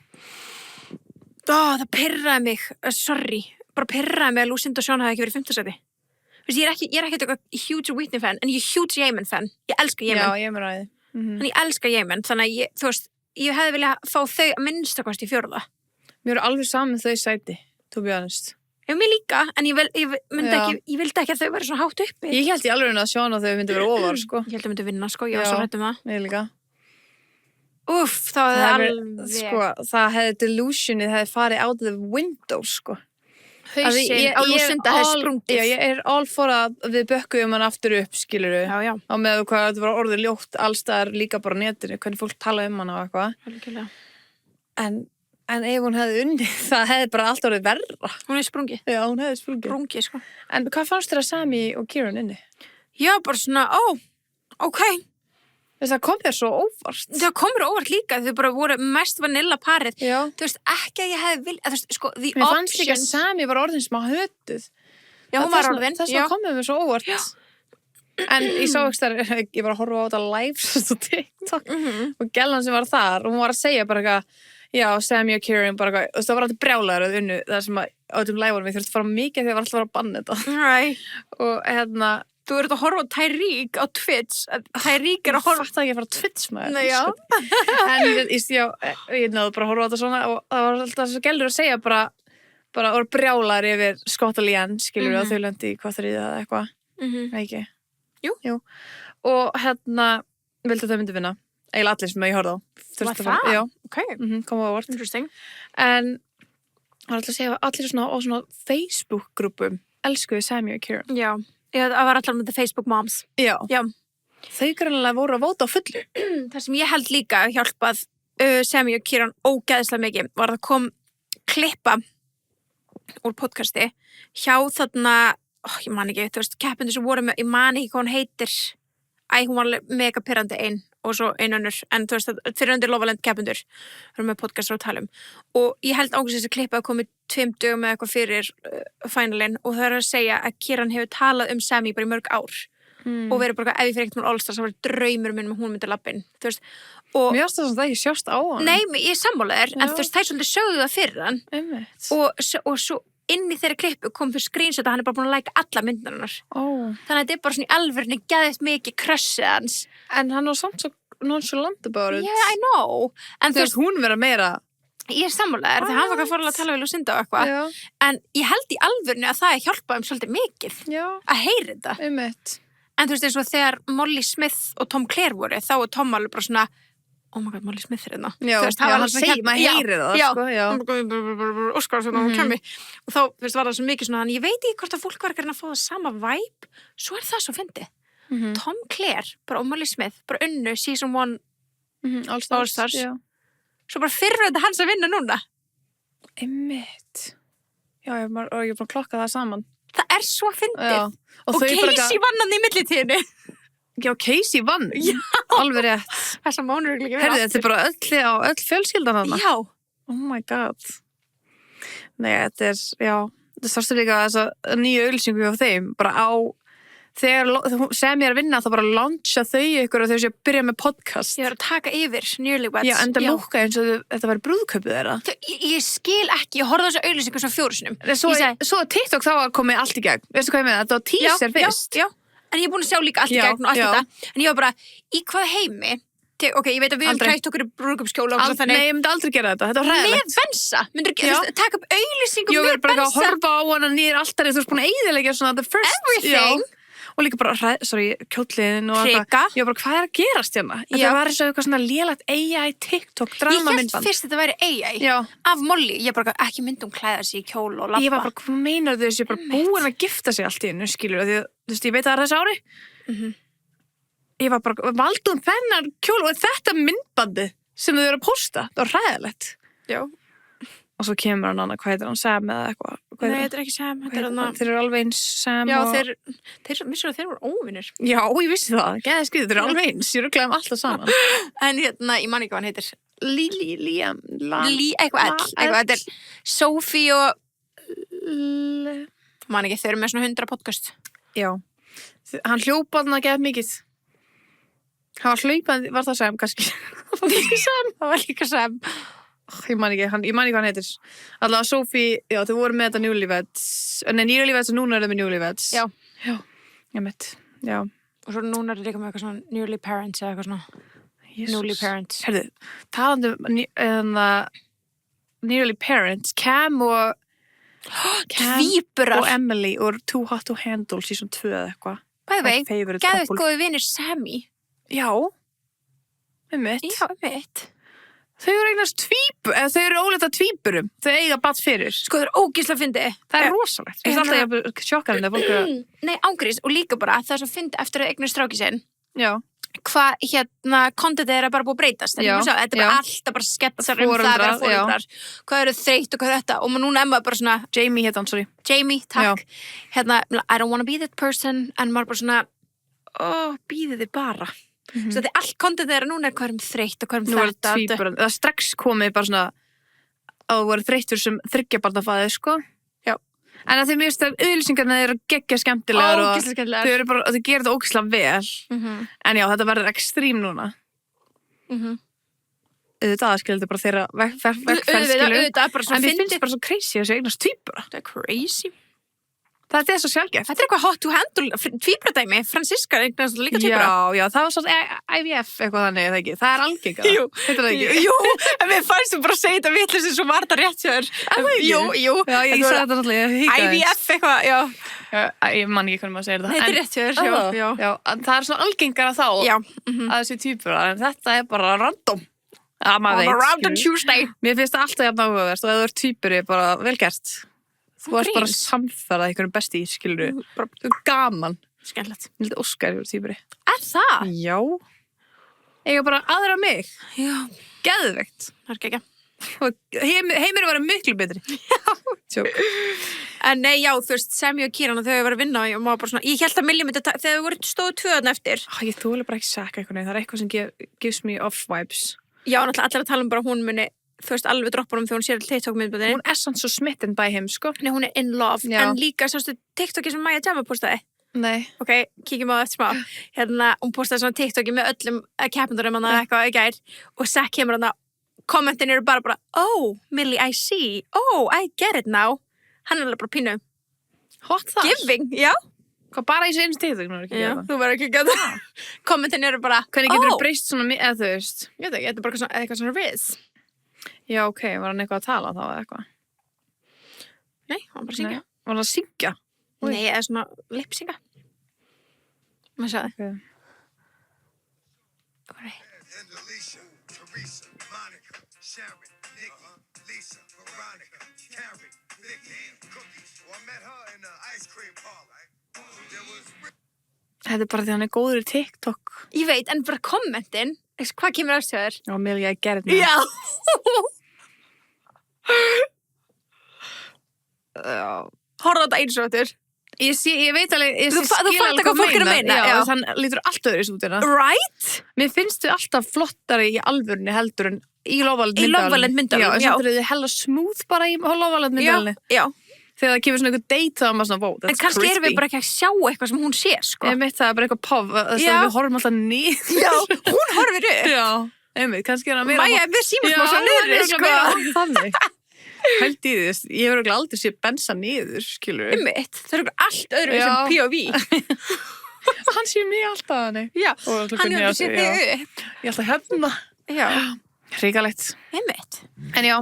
Það pirraði mig, sorry. Bara pirraði mig að Lucinda og Sean hafi ekki verið í 5. sæti. Ég er ekki eitthvað huge Whitney fan, en ég er huge Yemen fan. Ég elska Yemen. Já, ég er með ræði. En ég elska Yemen, þannig að þú veist, ég hefði viljað fá þau að minnstakost í 4. Mér er alveg saman þau sæti, to be honest. Já, mér líka, en ég vildi ekki að þau væri svona hátt uppi. Ég held í alveg að Sean og þau myndi vera ofar, sko. Ég held að myndi vinna, sko, ég var svo hrædd það. Ég líka. Úff, það alveg... Sko, það hefði delusionið hefði farið out the window, sko. Hausinn á Lucinda hefði sprungið. Já, ég er all for að við bökkuðum hann aftur upp, skiluru. Já. Á með hvað þetta var orðið ljótt allstaðar líka bara á netinu, hvernig fólk talaði hana og eitthvað. Algjörlega. En ef hún hefði unnið, það hefði bara allt orðið verra. Hún hefði sprungið. Já, hún hefði sprungið. Sprungið, sko. En hvað fannst þér að Sammy og Kieran inni? Já, bara svona, ok. Það kom þér svo óvart. Það kom mér óvart líka, þau bara voru mest vanilla parið. Já. Þú veist, ekki að ég hefði þú veist, sko, the options. Mér fannst ekki að Sammy var orðin smá hötuð. Já, hún var orðin. Þess að komið mér svo óvart. Já. En ég sá ekki þar, ég var að horfa á þetta live á TikTok og gellan sem var þar og hún var að segja bara eitthvað, Já, Sammy og Kieran bara eitthvað, það var alltaf brjálæður unnu það sem að á þessum live-unum við þurftum að fara mikið þegar við var alltaf að fara að banna þetta. Og þú ert að horfa á Tyreek á Twitch. Tyreek að horfa. Ég fatt ekki að fara á Twitch maður. Nei, já. En ég náðu bara að horfa á þetta svona og það var alltaf svo gælur að segja bara voru brjálæður yfir Scott og Leanne, skilur að þau lendi í hvað þriðja eða eitthvað. Ekki? Jú. Og vildu þau myndi vinna. Eiginlega allir sem ég horfði á. Var það? Já. Ok. Kom á óvart. Interesting. En það var alltaf að segja að allir svona Facebook-grúpum elskuðu Sammy og Kieran. Já. Það var allar með Facebook Moms. Já. Þau greinlega voru að vóta á fullu. Það sem ég held líka hjálpað Sammy og Kieran ógeðslega mikið var að kom klippa úr podcasti hjá þarna, ég man ekki, þú veist, keppendur sem voru með, ég man ekki hvað hún heitir. Hún var mega pirrandi ein og svo ein önnur, en þú veist, fyrir undir Lofaland keppendur voru með podcastur og talum. Og ég held ángust þessi klippa að komi 2 dögum með eitthvað fyrir finalinn og það að segja að Kieran hefur talað Sammy bara í mörg ár og verið bara ef ég fyrir ekkert mál All-Stars, það var draumur minn með hún myndi lappinn, þú veist. Og mér finnst það ekki sjást á hann. Nei, ég er sammálaður, en þú veist, þær svolítið sögðu það fyrir hann. Og svo inn í þeirri klippu kom fyrir screenshot að hann bara búin að like alla myndarinnar. Þannig að þetta bara svona í alvörni geðist mikið crushið hans. En hann var samt svo nonchalant about it. Yeah, I know. En þú veist, hún vera meira. Ég er sammálaður, þegar hann var fórlega að tala við Lucinda og eitthvað. En ég held í alvörni að það hjálpaði svolítið mikið að heyra þetta. En þú veist, eins og þegar Molly Smith og Tom Claire voru, þá var Tom alveg bara svona oh my god, Molly Smith hérna. Já, hann segir, maður heyrir það, sko. Já, Óskar, svona hún kemur. Og þá, þú veist, var það svo mikið svona, ég veit ekki hvort að fólk var ekki að fá það sama vibe, svo er það svo fyndið. Tom Claire, bara og Molly Smith, bara unnu season 1 All-Stars. Svo bara fyrir þetta hans að vinna núna. Einmitt. Já, ég er bara að klokka það saman. Það er svo fyndið. Og Casey vann hann í millitíðinni. Já, Casey vann. Já. Alveg rétt. Þessa mánur ekki verið. Herðu, þetta er bara öll fjölskyldan hana. Já. Oh my god. Nei, þetta er, já. Það starstu líka þessa nýju auglýsingu á þeim. Bara á, þegar sem ég er að vinna, þá bara launcha þau ykkur og þau sé að byrja með podcast. Ég var að taka yfir Newlyweds. Já, enda lúkka eins og þetta væri brúðkaupið þeirra. Ég skil ekki, ég horfði á þessu auglýsingu svona 4 sinnum. Svo TikTok þá að komið allt í gegn. Veistu hvað ég meina? Þetta var teaser fyrst. Já. En ég er búin að sjá líka allt í gegn og allt þetta. En ég var bara, í hvað heimi? Ok, ég veit að við höfum klætt okkur í brúðkaupskjóla og þannig. Nei, ég myndi aldrei gera þetta. Þetta var hræðilegt. Með Bensa? Myndur taka upp auglýsingu með Bensa? Ég verður bara að horfa á hana nýr alltaf, þú veist búin að eyðileggja svona the first. Everything. Og líka bara, kjóllin og eitthvað. Ég var bara, hvað er að gerast hérna? Þetta var eins og eitthvað svona lélagt AI, TikTok, dramamyndband. Ég hélt fyrst þetta væri AI af Molly. Ég bara, ekki myndum klæða sig í kjól og lappa. Ég var bara, hvað meinar þau þessu? Ég bara búin að gifta sig allt í hennu, skilur. Því, þú veist, ég veit að það er þessi ári. Ég var bara, valdum þennan kjól og þetta myndbandi sem þau eru að posta. Það var hræðilegt. Já. Og svo kemur hann annað, hvað heitir hann, Sam eða eitthvað? Nei, þetta er ekki Sam, þetta er hann. Þeir eru alveg eins, Sam og... Já, missur að þeir voru óvinir. Já, ég vissi það, geðið skriðið, þeir eru alveg eins, ég rugglaði alltaf saman. En hérna, ég man ekki hvað hann heitir. Liam, eitthvað, þetta er Sophie og... Man ekki, þau eru með svona 100 podcast. Já, hann hljópaði hann að geða mikið. Hann var hlaupandi, var það Sam, kannski? Það var líka Sam. Ég man ekki hvað hann heitir. Alltaf Sophie, já, þau voru með þetta Newlyweds. Nei, Newlyweds og núna er það með Newlyweds. Já. Ég mitt, já. Og svo núna er það líka með eitthvað svona Newly Parents eða eitthvað svona. Newly Parents. Herðu, talandi Newly Parents, Cam og Tvíburar og Emily og Too Hot to Handle season 2 eða eitthvað. Bæði vei, gæðið góði vinir Sammy. Já, mitt. Já, mitt. Þau eru eignast þau eru ólita tvíburum. Þau eiga bat fyrir. Sko, þau eru ógeðslega fyndið. Það er rosalegt. Ég finnst alltaf að sjokkar henni að fólk eru... Nei, ángriðs og líka bara það er svo fyndið eftir að eignast stráki sinn. Já. Hvað, kontentið er bara búið að breytast. Þetta er bara alltaf bara sketsar það að vera foreldrar. Hvað eru þreytt og hvað er þetta? Og núna er maður bara svona... Jamie heit hann, sorry. Jamie, takk. I don't wanna be that person. En maður bara svona... Bíðið þið bara. Svo þetta er allt kontentið þeirra núna er hverjum þreytt og hverjum þetta. Það strax komið bara svona að þú voru þreyttur sem 3 barna fæði, sko. Já. En að þau mjögst að auðlýsingarna eru geggja skemmtilegar og þau eru bara, þau gerir þetta ógeðslega vel. En já, þetta verður ekstrím núna. auðvitað, skilur, þetta bara þeirra vegferð, skilur. Auðvitað, bara svona En mér fyndið. finnst bara svo crazy þessu eignast tvíbura. Það crazy. Það er svo sjálfgeft. Þetta eitthvað hot to handle, tvíburadæmi, Franziska eignast líka tvíbura. Já, það var svona IVF eitthvað þannig, eða ekki. Það er algengara. Jú, heitir það ekki? Jú, en við fannst bara að segja þetta vitlaust svo var þetta rétt hjá þér. Jú. Já, ég sagði þetta náttúrulega, ég hikaði. IVF eitthvað, já. Ég man ekki hvernig maður segir það. Þetta er rétt hjá þér, já. Já, það er svona algengara þá að þessi tvíbura, en þetta er bara random. Já, maður veit. Random Tuesday. Mér finnst það alltaf jafn áhugaverst og ef þú ert tvíburi, bara vel gert. Þú ert bara Gríns. samferðað einhverjum besti, skilur þú er gaman. Skemmtilegt. Ég held Óskar yfir tvíburi. Er það? Já. Eiga bara aðra mig. Já. Geðveikt. Það er ekki. Heimir var miklu betri. Já. En nei, já, þú veist, Sammy og Kieran og þau var að vinna og maður bara svona, ég held að Millie myndi þegar þau voru stóðu 2 þarna eftir. Ég þóla bara ekki saka eitthvað, það er eitthvað sem gives me off vibes. Já, náttúrulega allir að tala bara hún muni, þú veist, alveg droppa þegar hún sér TikTok myndböðin. Hún er samt svo smitten by him, sko. Nei, hún er in love, Já. en líka sástu TikToki sem Maya Jama postaði. Nei. Ok, kíkjum á það eftir smá. Hérna, hún postaði svona TikToki með öllum keppendurum hann eitthvað í gær og Zach kemur hann kommentin eru bara, oh, Millie, I see, oh, I get it now. Hann er alveg bara pínu. Hot þar. Giving, já. Hvað bara í þessu einu stíðu, nú er ekki Já, að það. þú verður ekki að geta það. Kommentin eru bara, Hvernig getur þú breyst svona, eða þú veist? Ég veit ekki, þetta er bara eitthvað svona riz. Já, ok, var hann eitthvað að tala þá eða eitthvað? Nei, hann bara syngja. Var hann að syngja? Oj. Nei, eða svona lipsinga. Maður sagði. Okay. And Alicia, Teresa, Monica, Sharon, Nikki, Lisa, Veronica, Karen, Vicky, Cookies. Well, I met her in the ice cream parlor. There was Þetta er bara því hann er góður í TikTok. Ég veit, en bara kommentin, hvað kemur aftur þér? Já, Millie, I get it now. Já. Horfðu á þetta eins og þetta. Ég veit alveg, Þú fattar hvað fólk er að meina, Já, já. þann lítur allt öðru út hérna. Right? Mér finnst þau alltaf flottari í alvörunni heldur en í Love Í Love Island myndavélum, Já, en já. samt eru þau hella smooth bara í Love Island myndavélunni. Já. Þegar það kemur svona eitthvað date þá er maður svona, wow, that's En kannski crispy. erum við bara ekki að sjá eitthvað sem hún sér, sko. Ég veit það er bara eitthvað pop, þess Já. að við horfum alltaf niður. Já, hún horfir upp. Já, einmitt, kannski er það meira... Maja, við símum smá svo niður, sko. Þannig. Held í þess, ég hefur aldrei séð bensa niður, skilur við. Einmitt, það er allt öðru Já. sem POV. Hann sé mig alltaf þannig. Já, Og hann hvernig hefur ég- sér já. þig upp. Ég ætla hérna. Já, Hrikalegt. einmitt. En já,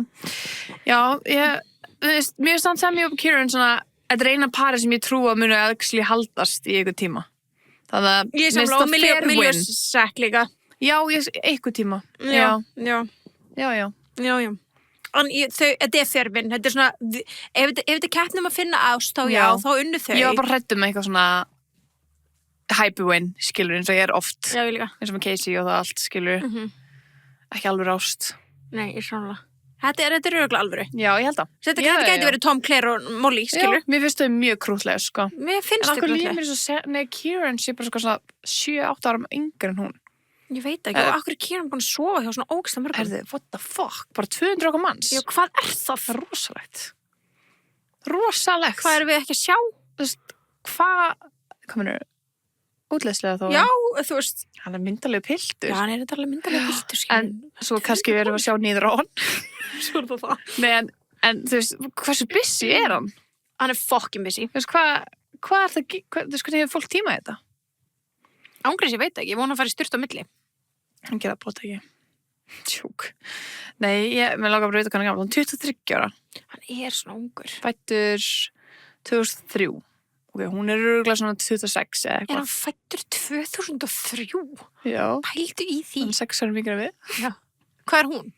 þú veist, mér finnst Sammy og Kieran svona, þetta er eina pari sem ég trú að muni að actually haldast í einhver tíma. Þannig að Ég mér finnst samla á það fair Millie win. og Zach líka. Já, einhver tíma. Já. Já. En þetta er fair win. Þetta er svona, ef þetta er keppnum að finna ást, þá já, þá unnu þau. Ég var bara hrædd með eitthvað svona hype win, skilur, eins og ég er oft. Já, ég líka. Eins og með Casey og það allt, skilur. Ekki alveg rást. Nei, ég samla. Þetta er örugglega alvöru. Já, ég held að. Þetta Já, gæti já. verið Tom, Claire og Molly, skilur. Já, mér finnst þau mjög krútlega, sko. Mér finnst En þetta okkur líður grútlega. mér svo, nei, Kieran sé bara svona 7-8 árum yngri en hún. Ég veit ekki, og akkur er Kieran búin að sofa hjá svona ógæslega mörgum. Herði, what the fuck? Bara 200 okkar manns? Já, hvað er það? Það er rosalegt. Rosalegt. Hvað erum við ekki að sjá? Þú veist, hvað minnur, útleðslega þó? Já, þú veist. Hann er myndalegu piltur. Já, hann er þetta alveg myndalega piltur, skilur. En svo kannski við erum að sjá niður á hann. Svo er það. Nei, en þú veist, hversu busy er hann? Hann er fucking busy. Þú veist, hvað er það, þú veist, hvernig hefur fólk tíma í þetta? Ángriðs, ég veit ekki, ég vona að fara í styrta á milli. Hann gera bóta ekki. Tjúk. Nei, mér langar bara að vita hvað hann er gammal. Hann er 23 ára. Hann er svona ungur. Fættur 2003. Ok, hún er örugglega svona 26 eða Er hann eitthvað. fættur 2003? Já. Pældu í því. Hann er 6 ára mikið við. Já. Hvað er hún?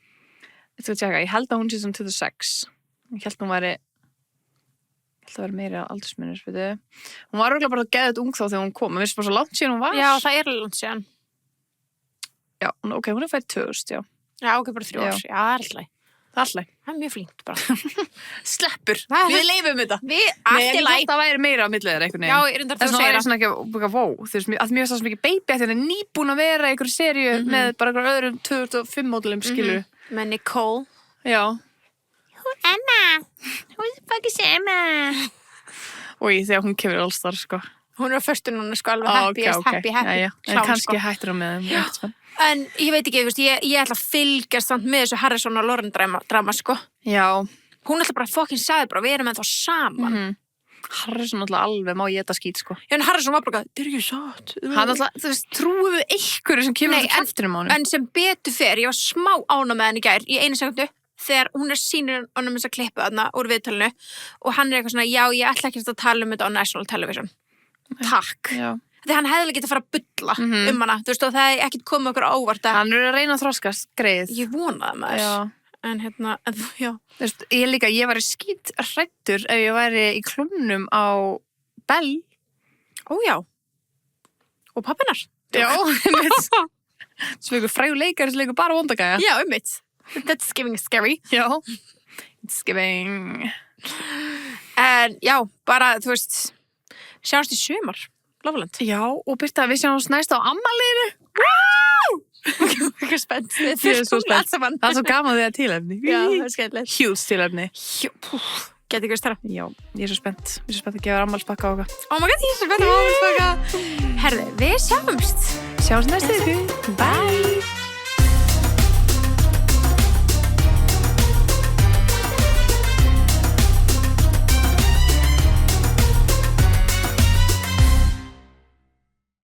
Þú veit ég held að hún sé svona 26. Ég held að hún væri meira aldursmunir, veit þið. Hún var örugglega bara geðið ung þá þegar hún kom. Mér finnst bara svo langt síðan hún var. Já, það er langt síðan. Já, ok, hún er fætt 2000, já. Já, ok, bara 3 ár. Já, það er alltaf. Það er alltaf. Það er mjög flinkt bara. Sleppur. Það er- Við leifum þetta. Við, Nei, allt ég í held læg. að það væri meira á milliðir einhvern Já, veginn. ég reyndar Þess þú vegna segir var ég það. svona ekki að búka vó. Þú veist, að mér finnst það svo mikið baby að þetta er nýbúin að vera í einhverju seríu með bara einhverjum öðrum 2005 módulum, skilur. Með Nicole. Já. Emma. Who's the fuck is Emma? Og þegar hún kemur allstar, sko. Hún er á föstu núna, sko, alveg happy. Jæja. En Klán, kannski sko. hættir hún með þeim. En ég veit ekki, ég ætla að fylgjast samt með þessu Harrison og Lauren drama, sko. Já. Hún ætla bara fucking sagði bara, við erum ennþá saman. Harrison alltaf alveg má geta skít, sko. Já, en Harrison var bara, þetta er ekki satt. Hann alltaf, þú veist, trúið einhverju sem kemur til kæftinum á honum. En sem betur fer, ég var smá ána með hann í gær, í einu sekundu, þegar hún sýnir honum þess að klippu þarna úr viðtalinu og hann eitthvað svona, já, ég ætla ekki að tala þetta á National Television. Takk. Já. Þegar hann hefði getað að fara að bulla hana, þú veist, og það er ekkert komið okkur óvart að... Hann að reyna að þroskast, greið. Ég vonaði maður. Já. En já. Þú veist, ég væri skít hræddur ef ég væri í klúmnum á Bell. Ó, já. Og pappinar. Já, einmitt. Svo ykkur frægur leikari sem leikur bara vondagæja. Já, einmitt. That's giving scary. Já. It's giving... En já, bara, þú veist, sjáumst í sumar. Lofaland. Já, og Birta, við sjáumst næst á ammaliðinu. Hvað spennt. Ég er svo spennt. Það er svo gaman því að tilefni. Já, það er skemmtilegt. Hjúls tilefni. Geti ykkur stara. Já, ég er svo spennt. Ég er svo spennt að gefa ammálspakka á okkar. Oh my god, ég er svo spennt að ammálspakka. Herði, við sjáumst. Sjáumst næstu viku. Bye.